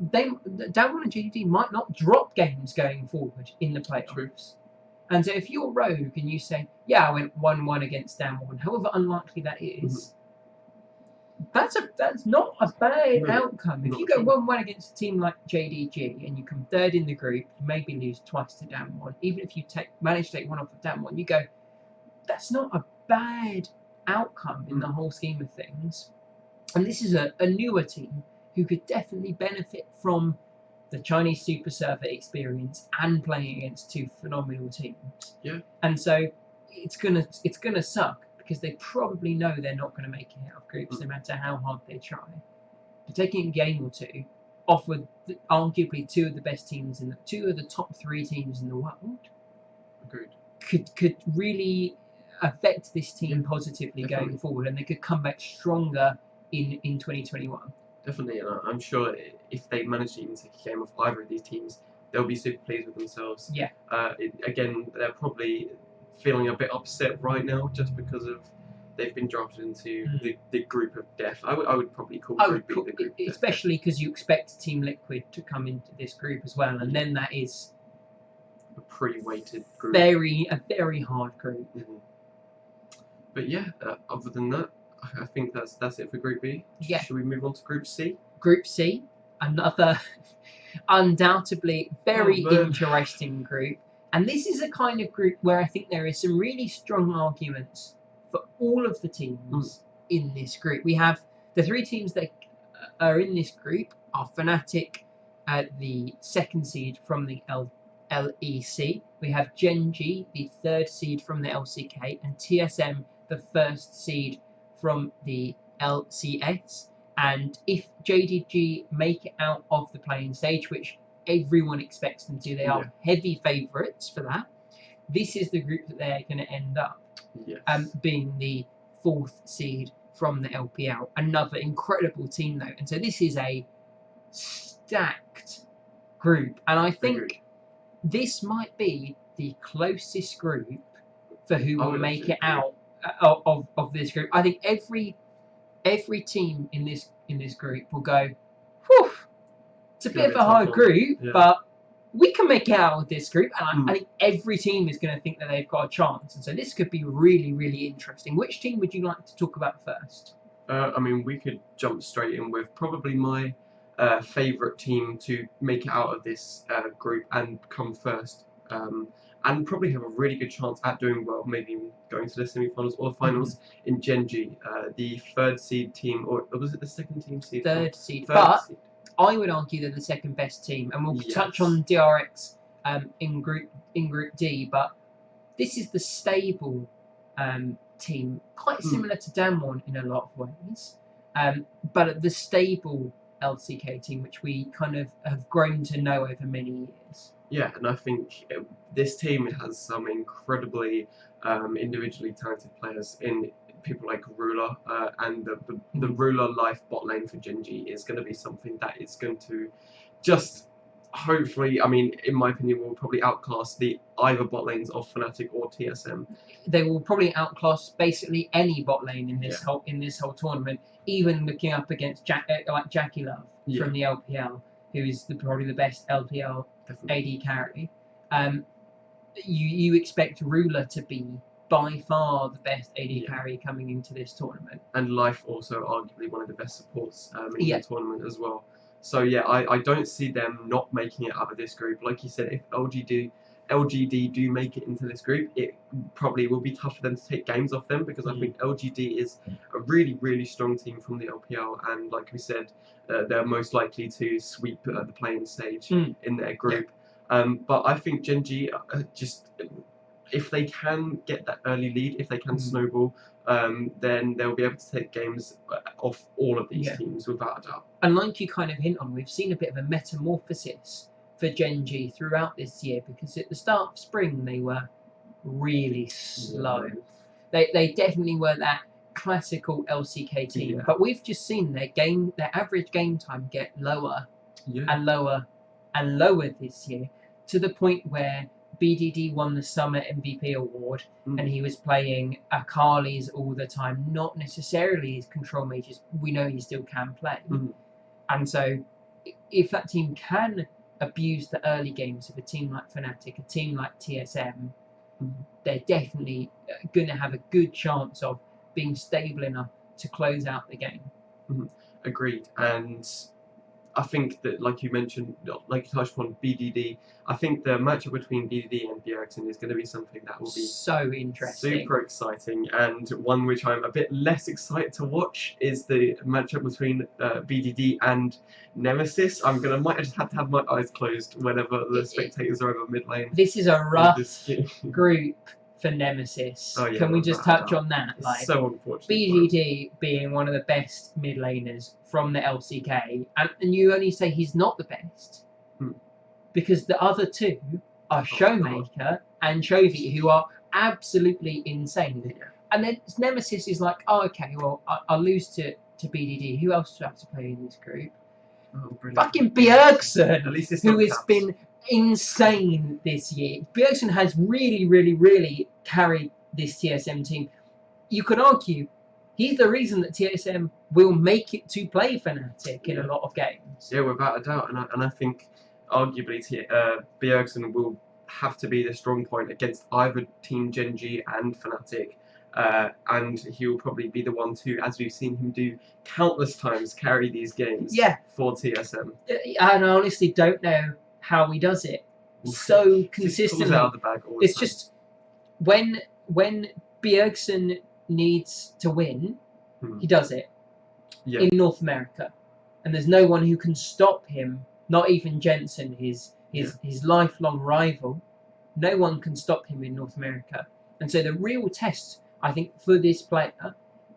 Damwon and JDG might not drop games going forward in the playoffs. And so if you're Rogue and you say, yeah, I went 1-1 against Damwon, however unlikely that is, that's not a bad outcome. If you go 1-1 against a team like JDG and you come third in the group, you maybe lose twice to Damwon. Even if you manage to take one off of Damwon, you go, that's not a bad outcome in the whole scheme of things. And this is a newer team who could definitely benefit from the Chinese Super Server experience and playing against two phenomenal teams. Yeah. And so it's gonna suck, because they probably know they're not going to make it out of groups no matter how hard they try. But taking a game or two off with arguably two of the best teams two of the top 3 teams in the world, could really affect this team positively going forward, and they could come back stronger in 2021. Definitely, and I'm sure if they manage to even take a game off either of these teams, they'll be super pleased with themselves. Yeah. Again, they're probably feeling a bit upset right now just because of they've been drafted into the group of death. I would probably call Group B the group, especially because you expect Team Liquid to come into this group as well, and then that is a pre-weighted group. A very hard group. But yeah, other than that, I think that's it for Group B. Yeah. Should we move on to Group C? Group C, another undoubtedly very interesting group. And this is a kind of group where I think there is some really strong arguments for all of the teams in this group. We have the 3 teams that are in this group are Fnatic, the 2nd seed from the LEC. We have Genji, the 3rd seed from the LCK, and TSM, the 1st seed from the LCS. And if JDG make it out of the playing stage, which everyone expects them to, they are heavy favourites for that, this is the group that they're going to end up Yes. being the 4th seed from the LPL. Another incredible team though, and so this is a stacked group, and I think Agreed. this might be the closest group for who I will would make actually it out of this group. I think every team in this group will go, whew, it's a Gonna bit be of a a tough hard one. group, Yeah. but we can make it out of this group, and I Mm. think every team is going to think that they've got a chance, and so this could be really, really interesting. Which team would you like to talk about first? I mean, we could jump straight in with probably my favourite team to make it out of this group and come first, and probably have a really good chance at doing well, maybe going to the semi-finals or the finals in Genji, the 3rd seed team, or was it the 2nd team seed? 3rd seed, 3rd but seed. I would argue they're the 2nd best team, and we'll touch Yes. on DRX in Group D. But this is the stable team, quite similar to Damwon in a lot of ways, but the stable LCK team, which we kind of have grown to know over many years. Yeah, and I think this team has some incredibly individually talented players in people like Ruler, and the Ruler life bot lane for Genji is going to be something that is going to just hopefully, I mean, in my opinion, will probably outclass the either bot lanes of Fnatic or TSM. They will probably outclass basically any bot lane in this whole tournament, even looking up against like Jackie Love from the LPL, who is probably the best LPL AD carry. You expect Ruler to be by far the best AD carry coming into this tournament. And Life also arguably one of the best supports in the tournament as well. So yeah, I don't see them not making it out of this group. Like you said, if LGD do make it into this group, it probably will be tough for them to take games off them, because I think LGD is a really, really strong team from the LPL, and like we said, they're most likely to sweep the playing stage in their group. But I think Genji just, if they can get that early lead, if they can snowball, then they'll be able to take games off all of these teams without a doubt. And like you kind of hint on, we've seen a bit of a metamorphosis for Genji throughout this year, because at the start of spring they were really slow. They definitely were that classical LCK team, but we've just seen their average game time get lower and lower and lower this year, to the point where BDD won the Summer MVP award, and he was playing Akali's all the time, not necessarily his control mages. We know he still can play. And so if that team can abuse the early games of a team like Fnatic, a team like TSM, they're definitely going to have a good chance of being stable enough to close out the game. Agreed. And I think that, like you mentioned, like you touched upon BDD, I think the matchup between BDD and Bjergsen is going to be something that will be so interesting, super exciting, and one which I'm a bit less excited to watch is the matchup between BDD and Nemesis. Might just have to have my eyes closed whenever the spectators are over mid lane. This is a rough group for Nemesis. Can we just touch on that? Like, so unfortunate. BDD being one of the best mid laners from the LCK, and you only say he's not the best because the other two are Showmaker and Chovy, who are absolutely insane. And then Nemesis is like, oh, okay, well, I'll lose to BDD. Who else do I have to play in this group? Fucking Bjergsen, who has been insane this year. Bjergsen has really, really, really carried this TSM team. You could argue he's the reason that TSM will make it to play Fnatic in a lot of games. Yeah, without a doubt. And I think arguably Bjergsen will have to be the strong point against either Team Genji and Fnatic. And he will probably be the one to, as we've seen him do countless times, carry these games for TSM. And I honestly don't know how he does it so consistently. Out of the bag all the it's time. Just when Bjergsen needs to win, he does it in North America, and there's no one who can stop him. Not even Jensen, his lifelong rival. No one can stop him in North America. And so the real test, I think, for this player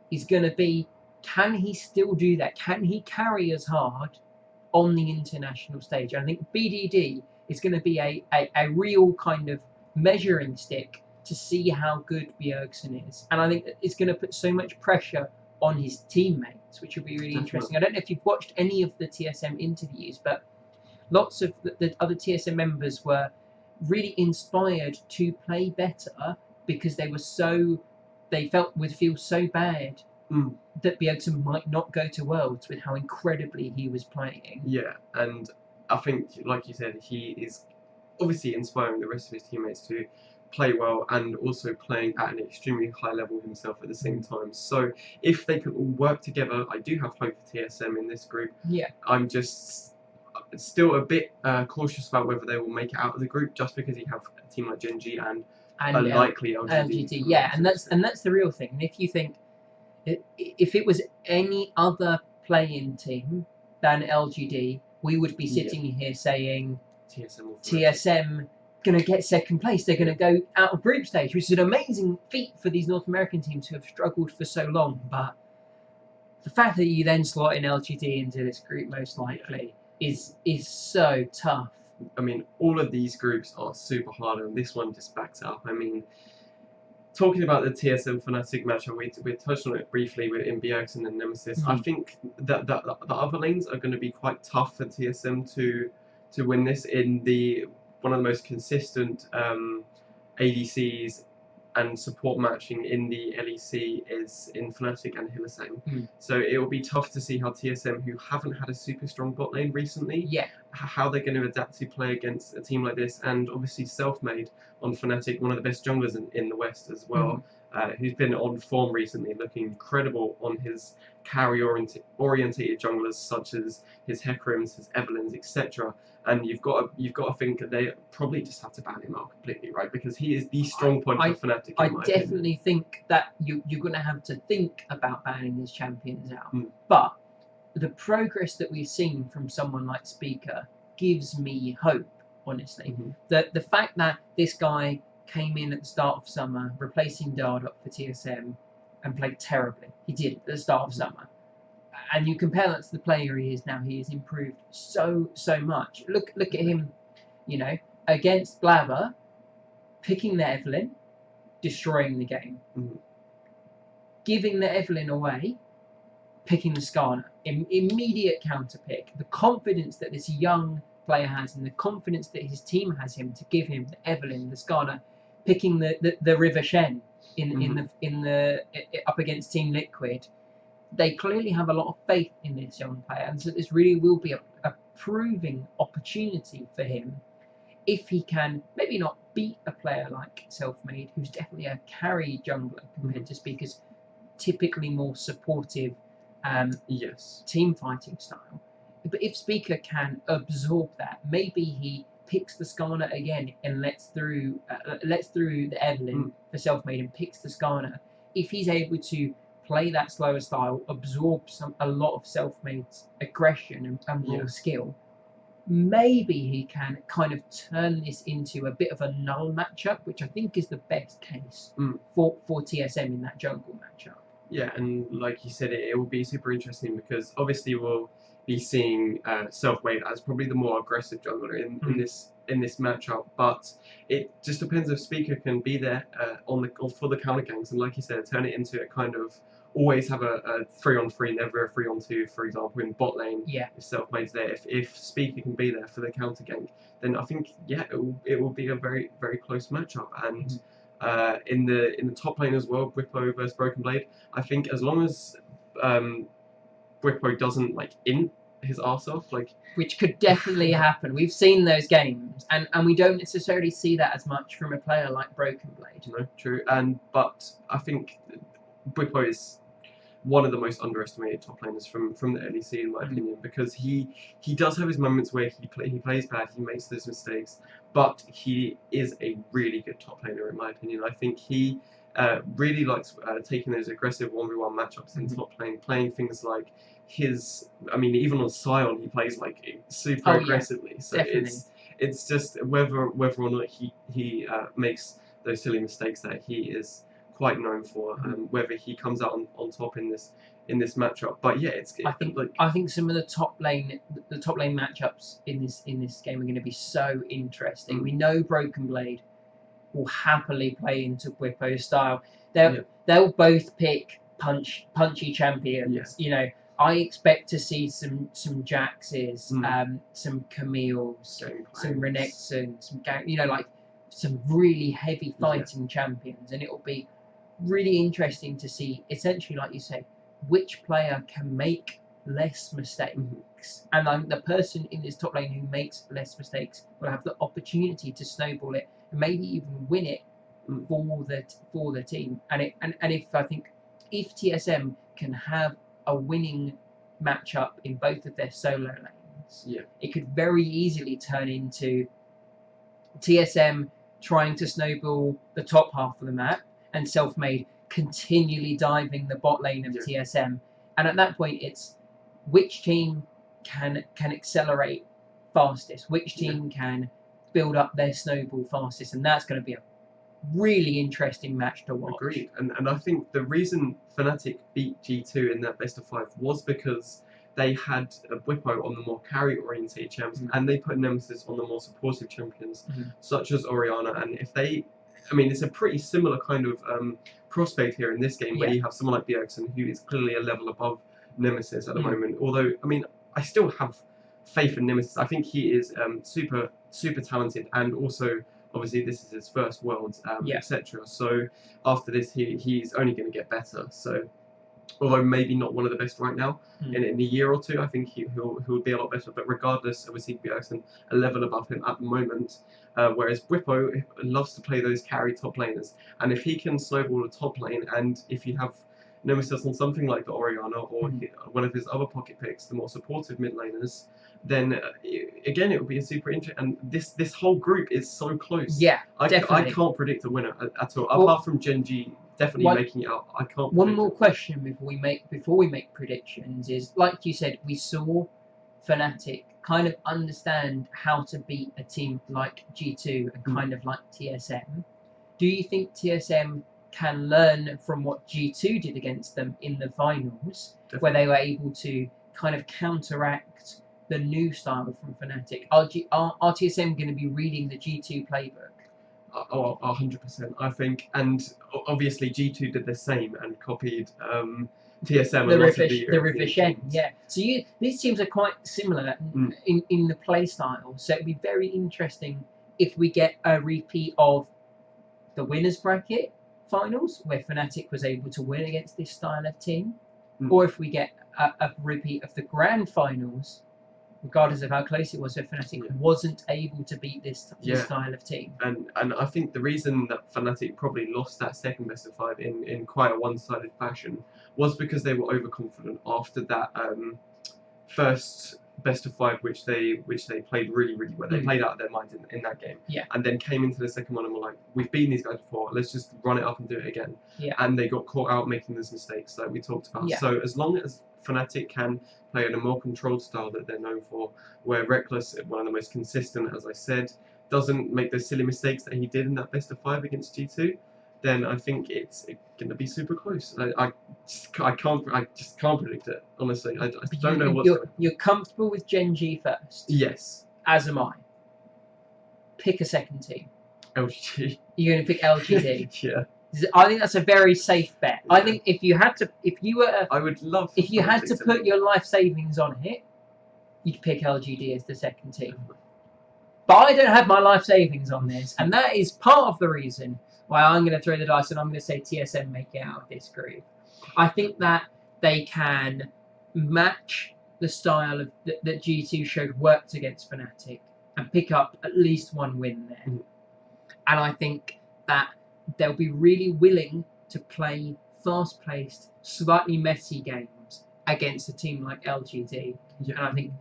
is going to be, can he still do that? Can he carry as hard on the international stage? And I think BDD is going to be a real kind of measuring stick to see how good Bjergsen is. And I think that it's going to put so much pressure on his teammates, which will be really interesting. I don't know if you've watched any of the TSM interviews, but lots of the other TSM members were really inspired to play better because they would feel so bad that Bjergsen might not go to Worlds with how incredibly he was playing. Yeah, and I think, like you said, he is obviously inspiring the rest of his teammates to play well and also playing at an extremely high level himself at the same time. So if they can all work together, I do have hope for TSM in this group. Yeah. I'm just still a bit cautious about whether they will make it out of the group, just because you have a team like Genji and a likely LGD. Yeah, and that's the real thing. And if you think, if it was any other play-in team than LGD, we would be sitting here saying TSM going to get second place. They're going to go out of group stage, which is an amazing feat for these North American teams who have struggled for so long. But the fact that you then slot in LGD into this group most likely is so tough. I mean, all of these groups are super hard, and this one just backs it up. I mean, talking about the TSM Fnatic matchup, we touched on it briefly in Bjergsen and Nemesis. I think that the other lanes are going to be quite tough for TSM to win this. In one of the most consistent ADCs and support matching in the LEC is in Fnatic and Hylissang. So it will be tough to see how TSM, who haven't had a super strong bot lane recently, how they're going to adapt to play against a team like this. And obviously Selfmade on Fnatic, one of the best junglers in the West as well, who's been on form recently, looking incredible on his carry-orientated junglers such as his Hekarims, his Evelyns, etc. And you've got to think that they probably just have to ban him out completely, right? Because he is the strong point for Fnatic. I definitely think that you're going to have to think about banning these champions out. But the progress that we've seen from someone like Speaker gives me hope, honestly. The fact that this guy came in at the start of summer, replacing Dardoch for TSM, and played terribly. He did at the start of summer. And you compare that to the player he is now, he has improved so much. Look at him, against Blabber, picking the Evelyn, destroying the game. Giving the Evelyn away, picking the Skarner. Immediate counter pick. The confidence that this young player has and the confidence that his team has him to give him the Evelyn, the Skarner, picking the River Shen in the up against Team Liquid. They clearly have a lot of faith in this young player, and so this really will be a proving opportunity for him if he can maybe not beat a player like Selfmade, who's definitely a carry jungler compared to Speaker's typically more supportive team fighting style. But if Speaker can absorb that, maybe he picks the Skarner again and lets through the Evelyn for Selfmade and picks the Skarner. If he's able to play that slower style, absorb a lot of Selfmade's aggression and raw skill, maybe he can kind of turn this into a bit of a null matchup, which I think is the best case for TSM in that jungle matchup. Yeah, and like you said, it will be super interesting because obviously we'll be seeing Selfmade as probably the more aggressive jungler in this matchup, but it just depends if Speaker can be there for the counter ganks, and like you said, turn it into a kind of always have a 3-on-3, never a 3-on-2, for example, in bot lane. If Selfmade's there, if Speaker can be there for the counter gank, then I think it will be a very, very close matchup. And in the top lane as well, Bwipo versus Broken Blade, I think as long as Bwipo doesn't int his arse off, which could definitely happen. We've seen those games, and we don't necessarily see that as much from a player like Broken Blade. No, true. But I think Bwipo is one of the most underestimated top laners from the LEC, in my opinion, because he does have his moments where he plays bad, he makes those mistakes, but he is a really good top laner, in my opinion. I think he really likes taking those aggressive 1v1 matchups in top lane, playing things like even on Sion he plays super aggressively. So definitely. it's just whether or not he makes those silly mistakes that he is quite known for, whether he comes out on top in this matchup. But yeah, I think some of the top lane matchups in this game are going to be so interesting. We know Broken Blade will happily play into Bwipo's style. They'll both pick punchy champions. You know, I expect to see some Jaxes, some Camille's, some Renekton, some really heavy fighting champions, and it will be really interesting to see, essentially, like you say, which player can make less mistakes, and the person in this top lane who makes less mistakes will have the opportunity to snowball it and maybe even win it for the team. And if TSM can have a winning matchup in both of their solo lanes, it could very easily turn into TSM trying to snowball the top half of the map and Selfmade continually diving the bot lane of TSM. And at that point, it's which team can accelerate fastest, which team can build up their snowball fastest, and that's going to be a really interesting match to watch. Agreed. And I think the reason Fnatic beat G2 in that best of 5 was because they had a Bwipo on the more carry-oriented champions, and they put Nemesis on the more supportive champions, such as Orianna. And if they, I mean, it's a pretty similar kind of prospect here in this game, where you have someone like Bjergsen, who is clearly a level above Nemesis at the moment. Although, I mean, I still have faith in Nemesis. I think he is super talented, and also, obviously, this is his first Worlds, etc. So after this, he's only going to get better. So, although maybe not one of the best right now, in a year or two, I think he'll be a lot better. But regardless, obviously, Bjergsen a level above him at the moment. Whereas Bwipo loves to play those carry top laners, and if he can snowball a top lane, and if you have Nemesis on something like the Orianna or one of his other pocket picks, the more supportive mid laners, then again it will be a super interesting. And this whole group is so close. Yeah, I can't predict a winner at all, apart from Gen G definitely making it out. I can't. One more question before we make predictions is, like you said, we saw Fnatic kind of understand how to beat a team like G2 and kind of like TSM. Do you think TSM can learn from what G2 did against them in the finals, where they were able to kind of counteract the new style from Fnatic? Are TSM going to be reading the G2 playbook? 100%, I think. And obviously G2 did the same and copied TSM the Rivishent, So these teams are quite similar in the play style. So it'd be very interesting if we get a repeat of the winners bracket finals, where Fnatic was able to win against this style of team, or if we get a repeat of the grand finals, regardless of how close it was, where Fnatic wasn't able to beat this style of team. And I think the reason that Fnatic probably lost that second best of 5 in quite a one-sided fashion was because they were overconfident after that first best of 5, which they played really well. They played out of their minds in that game. And then came into the second one and were like, we've beaten these guys before, let's just run it up and do it again. And they got caught out making those mistakes that we talked about. So as long as Fnatic can play in a more controlled style that they're known for, where Reckless, one of the most consistent, as I said, doesn't make those silly mistakes that he did in that best of 5 against G2, then I think it's going to be super close. I just can't predict it, honestly. I don't know what's You're comfortable with Gen G first? Yes. As am I. Pick a second team. LGD. You're going to pick LGD? Yeah. I think that's a very safe bet. I think if you had to put your life savings on it, you'd pick LGD as the second team. But I don't have my life savings on this, and that is part of the reason why I'm going to throw the dice and I'm going to say TSM make it out of this group. I think that they can match the style of that G2 showed worked against Fnatic and pick up at least one win there. And I think that they'll be really willing to play fast-paced, slightly messy games against a team like LGD. And I think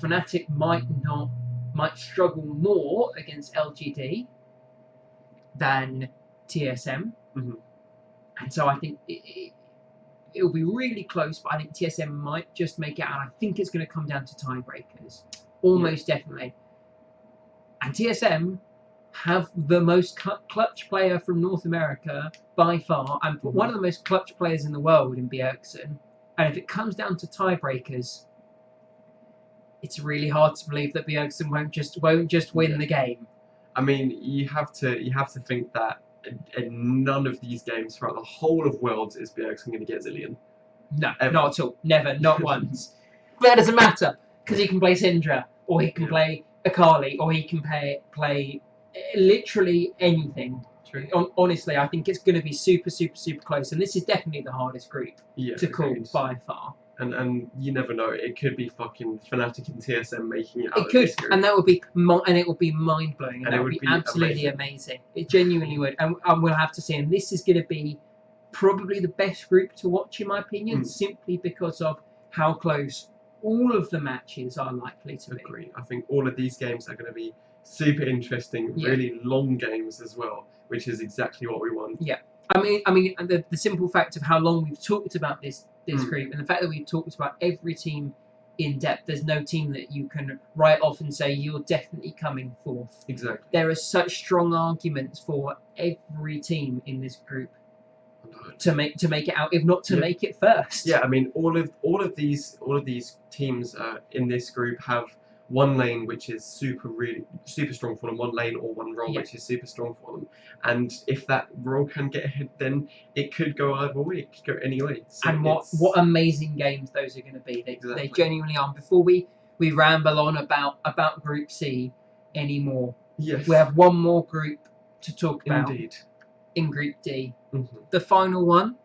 Fnatic might struggle more against LGD than TSM. And so I think it'll be really close, but I think TSM might just make it out. I think it's going to come down to tiebreakers, almost definitely. And TSM have the most clutch player from North America by far, and one of the most clutch players in the world in Bjergsen. And if it comes down to tiebreakers, it's really hard to believe that Bjergsen won't just win the game. I mean, you have to think that in none of these games throughout the whole of Worlds is Bjergsen going to get Zillion. No, Ever. not at all. Never, not once. But that doesn't matter, because he can play Syndra, or he can play Akali, or he can play literally anything. True. Honestly, I think it's going to be super, super, super close, and this is definitely the hardest group to call agreed. by far. And you never know, it could be fucking Fnatic and TSM making it out. It could, and that would be it would be mind blowing, and that would be absolutely amazing. It genuinely would, and we'll have to see. And this is going to be probably the best group to watch, in my opinion, simply because of how close all of the matches are likely to be. Agree. I think all of these games are going to be super interesting, really long games as well, which is exactly what we want. Yeah, I mean, the simple fact of how long we've talked about this group, and the fact that we've talked about every team in depth. There's no team that you can write off and say you're definitely coming fourth. Exactly. There are such strong arguments for every team in this group to make it out, if not to make it first. Yeah, I mean, all of these teams in this group have one lane which is super strong for them, one lane or one role which is super strong for them, and if that role can get ahead, then it could go either way, it could go any way. So and what amazing games those are going to be. They genuinely are. Before we ramble on about Group C anymore, yes, we have one more group to talk about. Indeed. In Group D, the final one,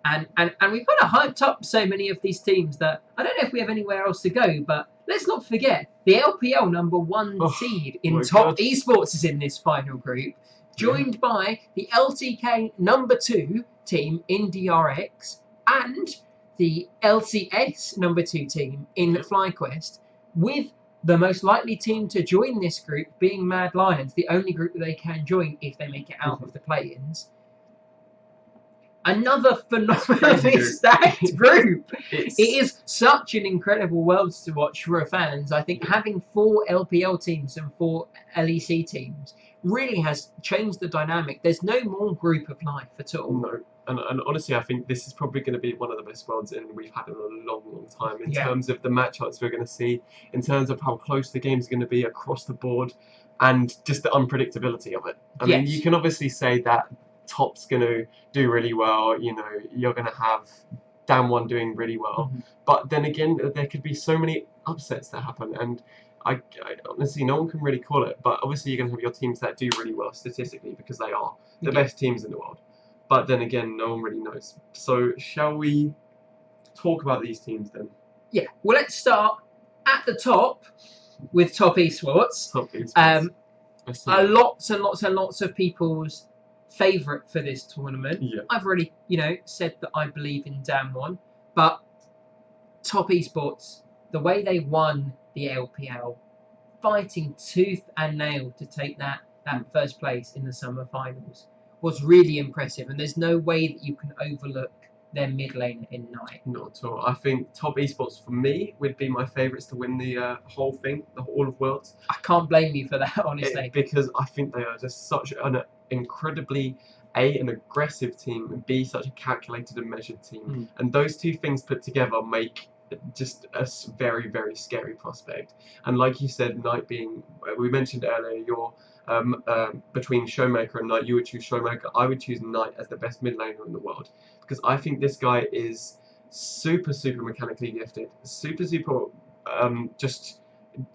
and we've kind of hyped up so many of these teams that I don't know if we have anywhere else to go, but let's not forget the LPL number 1 seed in top Esports is in this final group, joined by the LCK number 2 team in DRX and the LCS number 2 team in FlyQuest, with the most likely team to join this group being Mad Lions, the only group that they can join if they make it out of the play-ins. Another phenomenally stacked group. It is such an incredible world to watch for fans. I think having 4 LPL teams and 4 LEC teams really has changed the dynamic. There's no more group of life at all. No. And honestly, I think this is probably going to be one of the best worlds we've had in a long, long time in terms of the matchups we're going to see, in terms of how close the game's going to be across the board, and just the unpredictability of it. I mean, you can obviously say that top's going to do really well, you know, you're going to have Damwon doing really well, but then again, there could be so many upsets that happen, and I honestly, no one can really call it, but obviously you're going to have your teams that do really well statistically because they are the best teams in the world. But then again, no one really knows. So shall we talk about these teams then? Yeah. Well, let's start at the top with Top Esports. Top Esports. Lots and lots and lots of people's favourite for this tournament. Yeah. I've already, said that I believe in Damwon, but Top Esports, the way they won the LPL, fighting tooth and nail to take that first place in the summer finals, was really impressive, and there's no way that you can overlook their mid lane in Knight. Not at all. I think Top Esports for me would be my favourites to win the whole thing, all of Worlds. I can't blame you for that, honestly. Because I think they are just such an incredibly an aggressive team, and B, such a calculated and measured team. And those two things put together make just a very, very scary prospect. And like you said, Knight being, we mentioned earlier, your between Showmaker and Knight, you would choose Showmaker. I would choose Knight as the best mid laner in the world, because I think this guy is super mechanically gifted, super just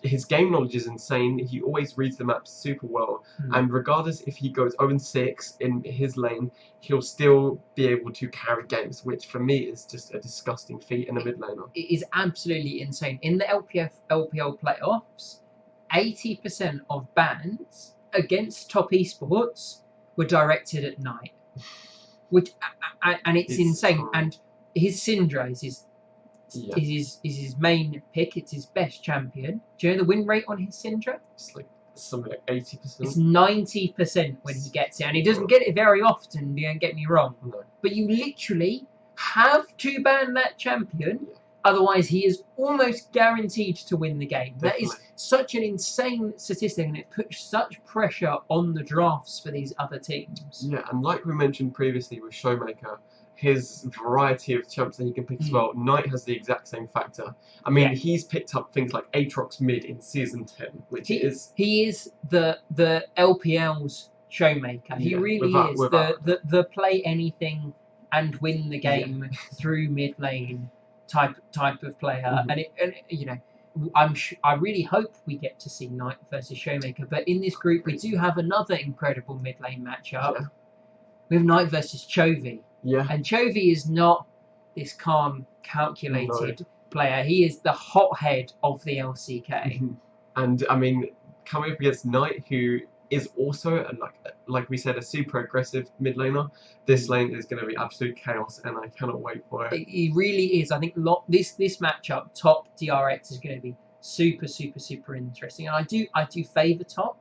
his game knowledge is insane. He always reads the maps super well, and regardless if he goes 0-6 in his lane, he'll still be able to carry games, which for me is just a disgusting feat in a mid laner. It is absolutely insane. In the LPL playoffs, 80% of bans against Top Esports were directed at Knight, which and it's insane. And his Syndra is his main pick. It's his best champion. Do you know the win rate on his Syndra? It's like something like 80%. It's 90% when he gets it, and he doesn't get it very often. Don't get me wrong, but you literally have to ban that champion. Otherwise, he is almost guaranteed to win the game. Definitely. That is such an insane statistic, and it puts such pressure on the drafts for these other teams. Yeah, and like we mentioned previously with Showmaker, his variety of champs that he can pick as well. Knight has the exact same factor. I mean, he's picked up things like Aatrox mid in Season 10, which he is... He is the LPL's showmaker. He really is the play anything and win the game through mid lane type of player. And you know, I really hope we get to see Knight versus Showmaker. But in this group, we do have another incredible mid lane matchup. We have Knight versus Chovy. And Chovy is not this calm, calculated player. He is the hothead of the LCK. And I mean, coming up against Knight, who is also like we said, a super aggressive mid laner. This lane is going to be absolute chaos, and I cannot wait for it. It really is. I think this matchup, top DRX, is going to be super interesting. And I do favour top,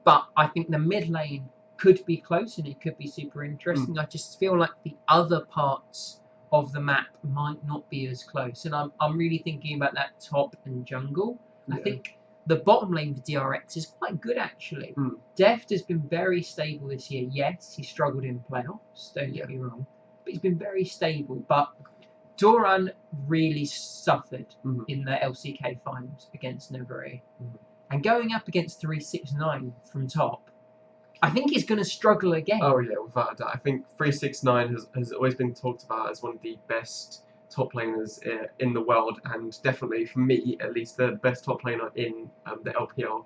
but I think the mid lane could be close and it could be super interesting. I just feel like the other parts of the map might not be as close, and I'm really thinking about that top and jungle. I think the bottom lane for DRX is quite good, actually. Deft has been very stable this year. Yes, he struggled in playoffs, don't get me wrong, but he's been very stable. But Doran really suffered in the LCK finals against Novari. And going up against 369 from top, I think he's going to struggle again. Oh yeah, without a doubt. I think 369 has always been talked about as one of the best top laners in the world, and definitely for me at least the best top laner in the LPL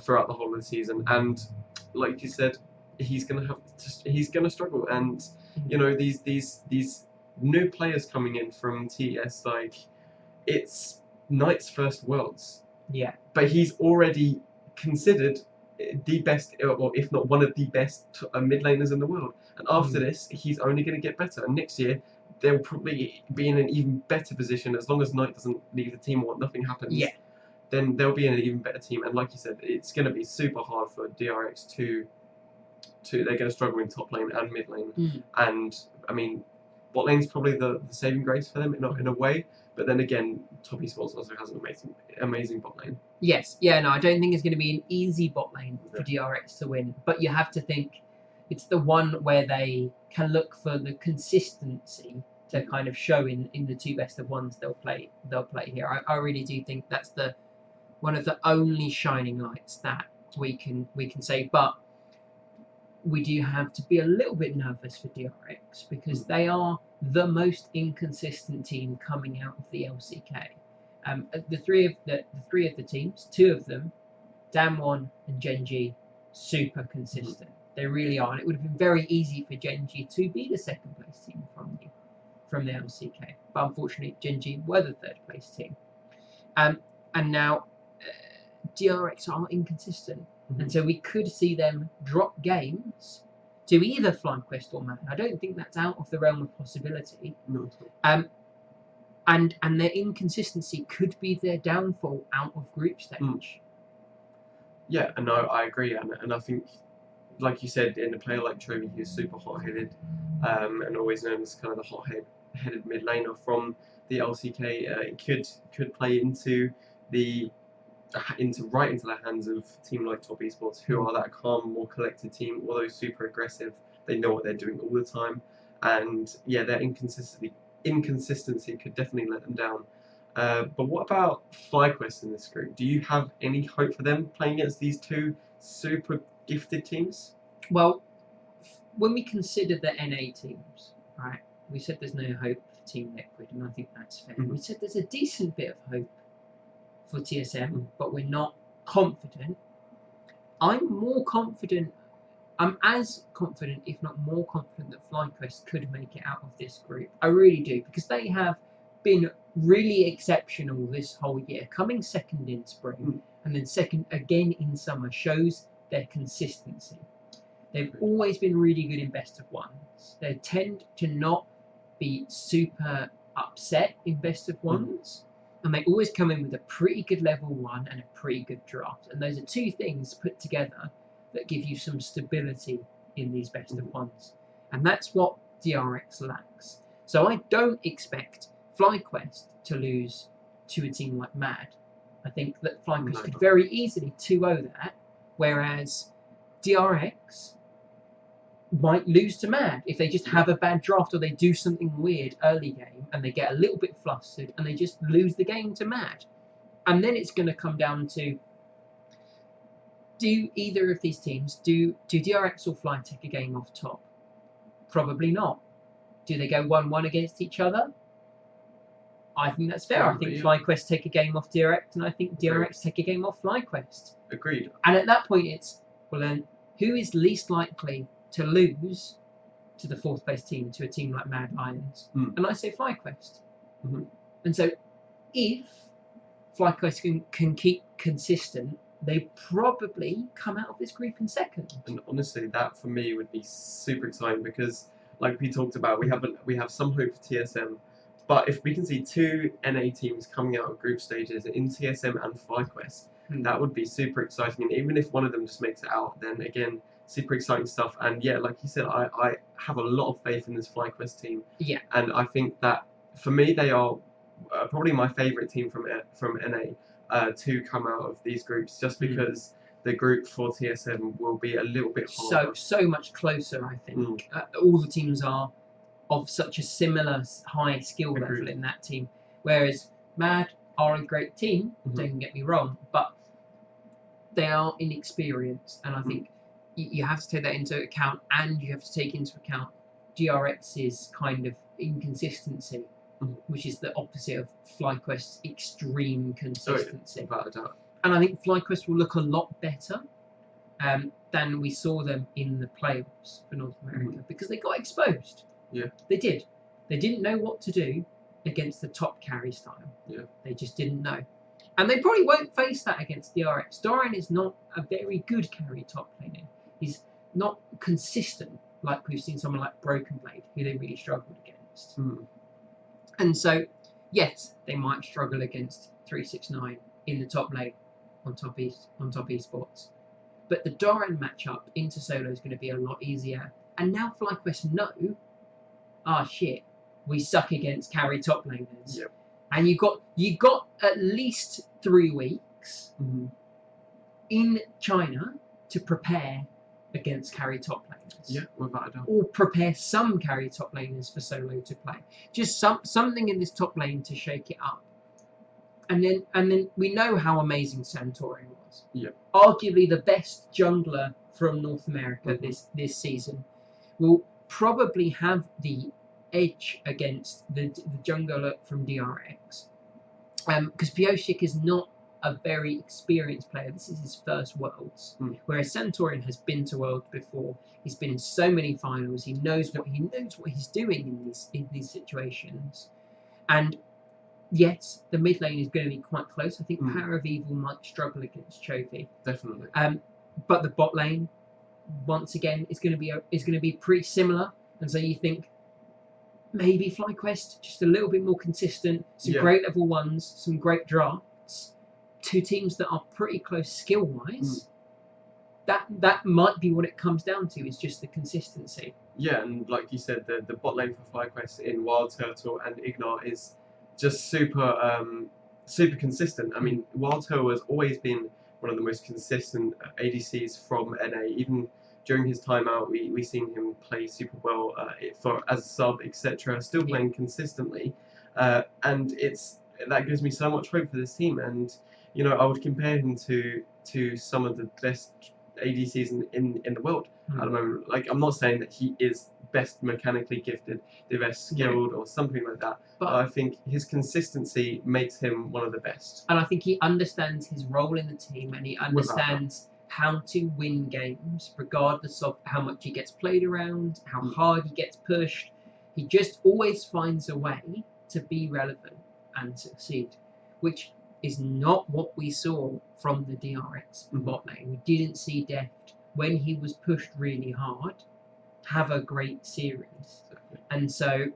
throughout the whole of the season. And like you said, he's gonna struggle. And you know, these new players coming in from TES, like, it's Knight's first Worlds. But he's already considered the best, or if not one of the best mid laners in the world. And after this, he's only going to get better. And next year, they'll probably be in an even better position as long as Knight doesn't leave the team or nothing happens. Then they'll be in an even better team. And like you said, it's going to be super hard for DRX to they're going to struggle in top lane and mid lane. And I mean, bot lane's probably the saving grace for them in a way. But then again, Top Esports also has an amazing bot lane. No, I don't think it's going to be an easy bot lane for DRX to win. But you have to think it's the one where they can look for the consistency to kind of show in the two best of ones they'll play here. I really do think that's one of the only shining lights that we can say. But we do have to be a little bit nervous for DRX because they are the most inconsistent team coming out of the LCK. The three of the teams, two of them, Damwon and Genji, super consistent. They really are, and it would have been very easy for Genji to be the second place team from the LCK. But unfortunately, Genji were the third place team. And now DRX are inconsistent. And so we could see them drop games to either FlyQuest or MAD. I don't think that's out of the realm of possibility. Not at all. And their inconsistency could be their downfall out of group stage. Yeah, and no, I agree. And I think, like you said, in a player like Chovy, who's super hot-headed and always known as kind of the hot-headed mid laner from the LCK, it could play right into the hands of a team like Top Esports, who are that calm, more collected team, although super aggressive. They know what they're doing all the time, and yeah, their inconsistency could definitely let them down. But what about FlyQuest in this group? Do you have any hope for them playing against these two super gifted teams? Well, when we consider the NA teams, right, we said there's no hope for Team Liquid, and I think that's fair. We said there's a decent bit of hope for TSM, but we're not confident. I'm as confident, if not more confident, that FlyQuest could make it out of this group. I really do, because they have been really exceptional this whole year. Coming second in spring and then second again in summer shows their consistency. They've always been really good in best of ones. They tend to not be super upset in best of ones. And they always come in with a pretty good level 1 and a pretty good draft. And those are two things put together that give you some stability in these best of ones. And that's what DRX lacks. So I don't expect FlyQuest to lose to a team like MAD. I think that FlyQuest could very easily 2-0 that, whereas DRX might lose to Mad if they just have a bad draft or they do something weird early game and they get a little bit flustered and they just lose the game to Mad. And then it's going to come down to, do either of these teams, do DRX or Fly take a game off top? Probably not. Do they go 1-1 against each other? I think that's fair. Probably, I think yeah. FlyQuest take a game off DRX, and I think DRX take a game off FlyQuest. Agreed. And at that point, it's, well then, who is least likely to lose to the fourth place team, to a team like Mad Lions? And I say FlyQuest. And so, if FlyQuest can keep consistent, they probably come out of this group in second. And honestly, that for me would be super exciting because, like we talked about, we have some hope for TSM. But if we can see two NA teams coming out of group stages in TSM and FlyQuest, that would be super exciting. And even if one of them just makes it out, then again, super exciting stuff. And yeah, like you said, I have a lot of faith in this FlyQuest team. Yeah. And I think that for me, they are probably my favourite team from NA to come out of these groups, just because the group for TSM will be a little bit harder. So much closer, I think. All the teams are of such a similar high skill level in that team, whereas Mad are a great team, don't get me wrong, but they are inexperienced, and I think you have to take that into account, and you have to take into account DRX's kind of inconsistency, which is the opposite of FlyQuest's extreme consistency. Without a doubt. And I think FlyQuest will look a lot better than we saw them in the playoffs for North America, because they got exposed. Yeah. They did. They didn't know what to do against the top carry style. Yeah. They just didn't know. And they probably won't face that against DRX. Dorian is not a very good carry top laner. He's not consistent like we've seen someone like Broken Blade, who they really struggled against. And so, yes, they might struggle against 369 in the top lane on top Esports. But the Dorian matchup into solo is going to be a lot easier. And now FlyQuest know, shit, we suck against carry top laners. Yep. And you got at least 3 weeks in China to prepare against carry top laners. Yeah, without a doubt. Or prepare some carry top laners for solo to play. Just something in this top lane to shake it up. And then we know how amazing Santorin was. Yeah. Arguably the best jungler from North America this season. Will probably have the edge against the jungler from DRX. Because Pioshik is not a very experienced player. This is his first Worlds. Whereas Santorin has been to Worlds before. He's been in so many finals. He knows what he's doing in these situations. And yes, the mid lane is going to be quite close. I think Power of Evil might struggle against Chovy. Definitely. But the bot lane, once again, is going to be pretty similar. And so you think maybe FlyQuest just a little bit more consistent, some great level 1s, some great drafts, two teams that are pretty close skill wise. That might be what it comes down to, is just the consistency. Yeah, and like you said, the bot lane for FlyQuest in Wild Turtle and Ignite is just super consistent. I mean, Wild Turtle has always been one of the most consistent ADCs from NA. Even during his time out, we seen him play super well as a sub, etc. Still playing consistently, and that gives me so much hope for this team. And you know, I would compare him to some of the best ADCs in the world at the moment. Like, I'm not saying that he is best mechanically gifted, the best skilled, or something like that. But I think his consistency makes him one of the best. And I think he understands his role in the team, and he understands how to win games, regardless of how much he gets played around, how hard he gets pushed. He just always finds a way to be relevant and succeed, which is not what we saw from the DRX bot lane. We didn't see Deft, when he was pushed really hard, have a great series. And so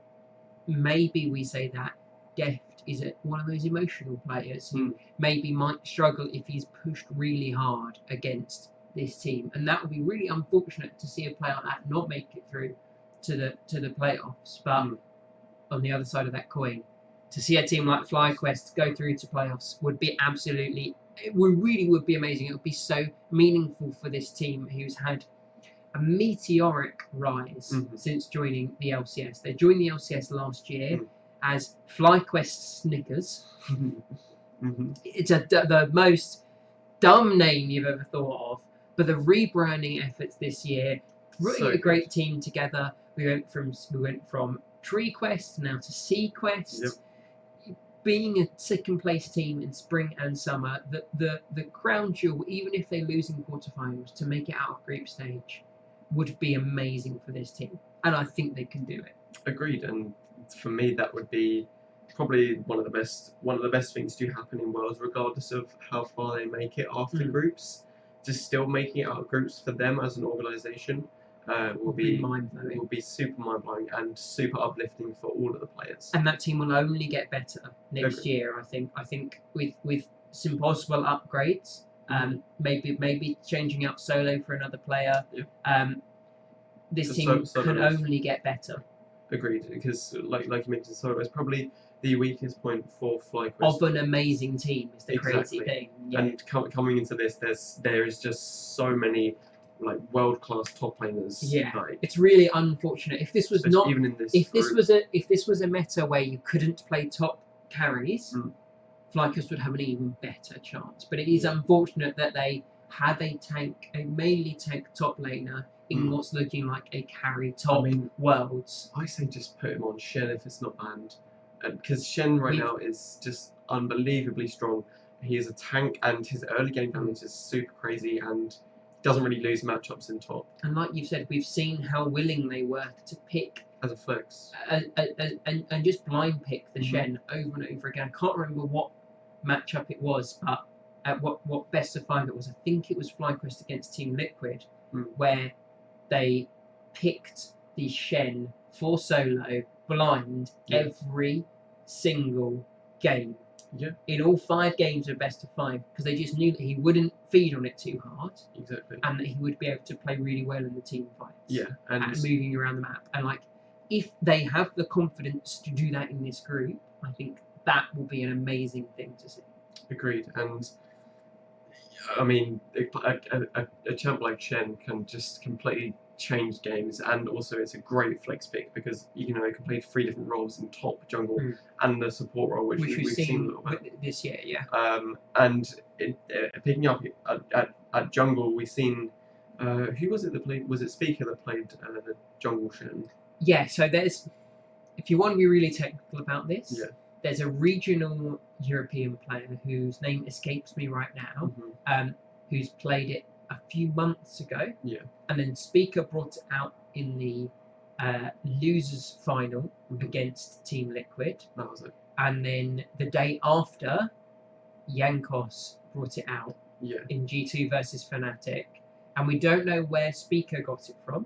maybe we say that Deft is one of those emotional players who maybe might struggle if he's pushed really hard against this team. And that would be really unfortunate to see a player like that not make it through to the playoffs. But on the other side of that coin, to see a team like FlyQuest go through to playoffs would be really would be amazing. It would be so meaningful for this team, who's had a meteoric rise since joining the LCS. They joined the LCS last year as FlyQuest Snickers. It's the most dumb name you've ever thought of, but the rebranding efforts this year, putting a great team together. We went from Tree Quest now to Sea Quest. Being a second place team in spring and summer, the crown jewel, even if they lose in quarterfinals, to make it out of group stage would be amazing for this team, and I think they can do it. Agreed, and for me that would be probably one of the best things to happen in Worlds, regardless of how far they make it after groups. Just still making it out of groups for them as an organisation will be super mind-blowing and super uplifting for all of the players. And that team will only get better next year, I think. I think with some possible upgrades, maybe changing out Solo for another player. This team can only get better. Agreed, because like you mentioned, Solo is probably the weakest point for FlyQuest. Of an amazing team is the crazy thing. And coming into this, there is just so many like world-class top laners. Like, it's really unfortunate. If this was not, even in this if this was a meta where you couldn't play top carries, FlyQuest would have an even better chance. But it is unfortunate that they had a mainly tank top laner in what's looking like a carry top Worlds. I say just put him on Shen if it's not banned, because Shen right now is just unbelievably strong. He is a tank, and his early game damage is super crazy, and doesn't really lose matchups in top. And like you've said, we've seen how willing they were to pick as a flex and just blind pick the Shen over and over again. I can't remember what matchup it was, but what best of 5 it was. I think it was FlyQuest against Team Liquid, where they picked the Shen for solo blind every single game. In all 5 games of best of 5, because they just knew that he wouldn't feed on it too hard. And that he would be able to play really well in the team fights. And moving around the map. And like, if they have the confidence to do that in this group, I think that will be an amazing thing to see. Agreed. And I mean, a champ like Shen can just completely change games, and also it's a great flex pick because you can play 3 different roles in top, jungle, and the support role, which we've seen a little bit this year. And picking up at jungle, we've seen who was it that played? Was it Speaker that played the jungle Shen? So there's, if you want to be really technical about this, there's a regional European player whose name escapes me right now, who's played it a few months ago, and then Speaker brought it out in the losers final against Team Liquid. That was it. And then the day after, Yankos brought it out in G2 versus Fnatic, and we don't know where Speaker got it from,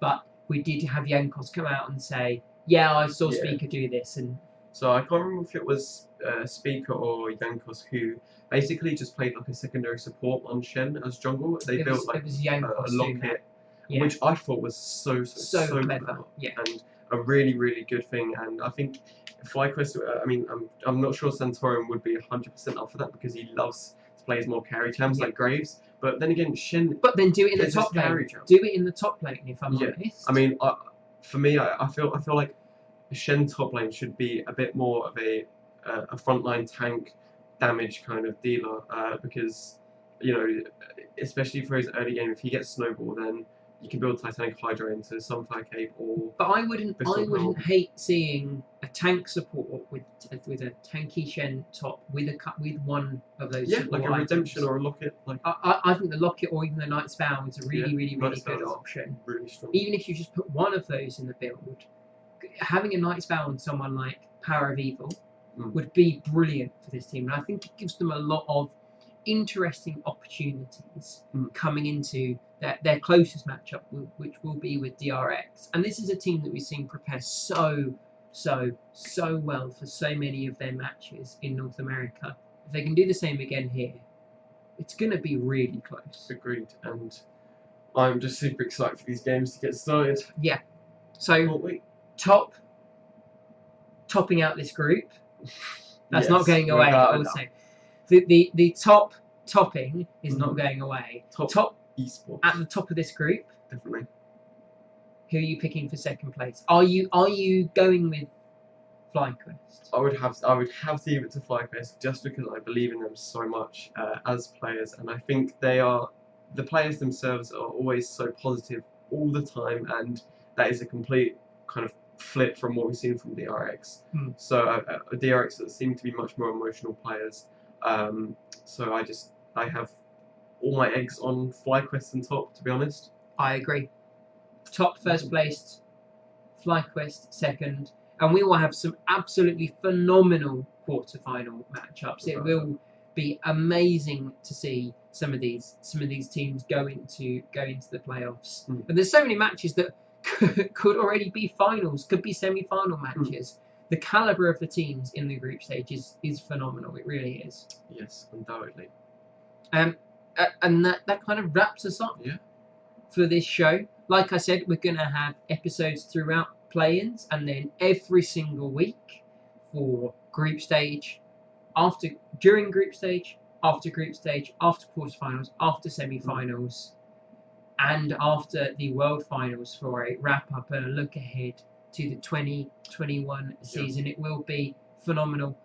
but we did have Yankos come out and say, I saw Speaker do this. And so I can't remember if it was Speaker or Yankos who basically just played like a secondary support on Shen as jungle. They built like a locket, which I thought was so clever. And a really, really good thing. And I think FlyQuest, I'm not sure Santorum would be 100% up for that because he loves to play as more carry champs like Graves. But then again, Shen. But then do it in the top lane. Do it in the top lane, if I'm honest. I mean, for me, I feel like Shen top lane should be a bit more of a frontline tank damage kind of dealer because especially for his early game, if he gets snowball, then you can build Titanic Hydra into Sunfire Cape or. But I wouldn't hate seeing a tank support with a tanky Shen top with one of those. Like a redemption or a locket. Like I think the locket or even the Knight's Vow is a really good option. Really strong. Even if you just put one of those in the build, having a Knight's Vow on someone like Power of Evil would be brilliant for this team, and I think it gives them a lot of interesting opportunities coming into their closest matchup, which will be with DRX. And this is a team that we've seen prepare so well for so many of their matches in North America. If they can do the same again here, it's going to be really close. Agreed, and I'm just super excited for these games to get started. So topping out this group, that's not going away. I would say the topping is not going away. Top Esports at the top of this group. definitely. Who are you picking for second place? Are you going with FlyQuest? I would have to give it to FlyQuest just because I believe in them so much as players, and I think the players themselves are always so positive all the time, and that is a complete kind of flip from what we've seen from DRX. So DRX seem to be much more emotional players. So I have all my eggs on FlyQuest and top, to be honest. I agree. Top first placed, FlyQuest second, and we will have some absolutely phenomenal quarterfinal matchups. It will be amazing to see some of these teams go into the playoffs. And there's so many matches that could already be finals, could be semi-final matches. The caliber of the teams in the group stage is phenomenal. It really is. Yes, undoubtedly. And that kind of wraps us up for this show. Like I said, we're going to have episodes throughout play-ins, and then every single week for group stage, during group stage, after group stage, after quarterfinals, after semi-finals, and after the world finals for a wrap-up and a look ahead to the 2021 season. It will be phenomenal.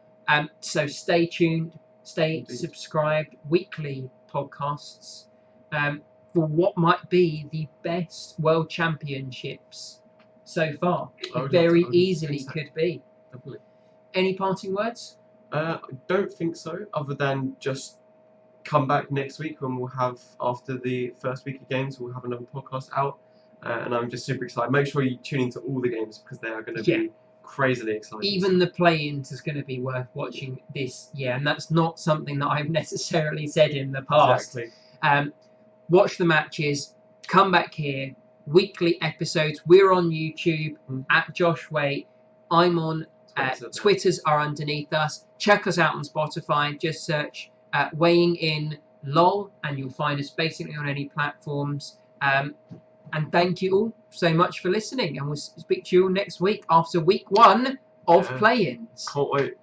So stay tuned, stay subscribed. Weekly podcasts for what might be the best world championships so far. Very easily could be. Definitely. Any parting words? I don't think so, other than just come back next week when we'll have, after the first week of games, we'll have another podcast out. And I'm just super excited. Make sure you tune into all the games because they are going to be crazily exciting. Even the play-ins is going to be worth watching this year, and that's not something that I've necessarily said in the past. Exactly. Watch the matches, come back here, weekly episodes. We're on YouTube at Josh Weight. I'm on Twitters are underneath us. Check us out on Spotify. Just search Weighing in LoL, and you'll find us basically on any platforms. And thank you all so much for listening, and we'll speak to you all next week after week 1 of play-ins. Can't wait.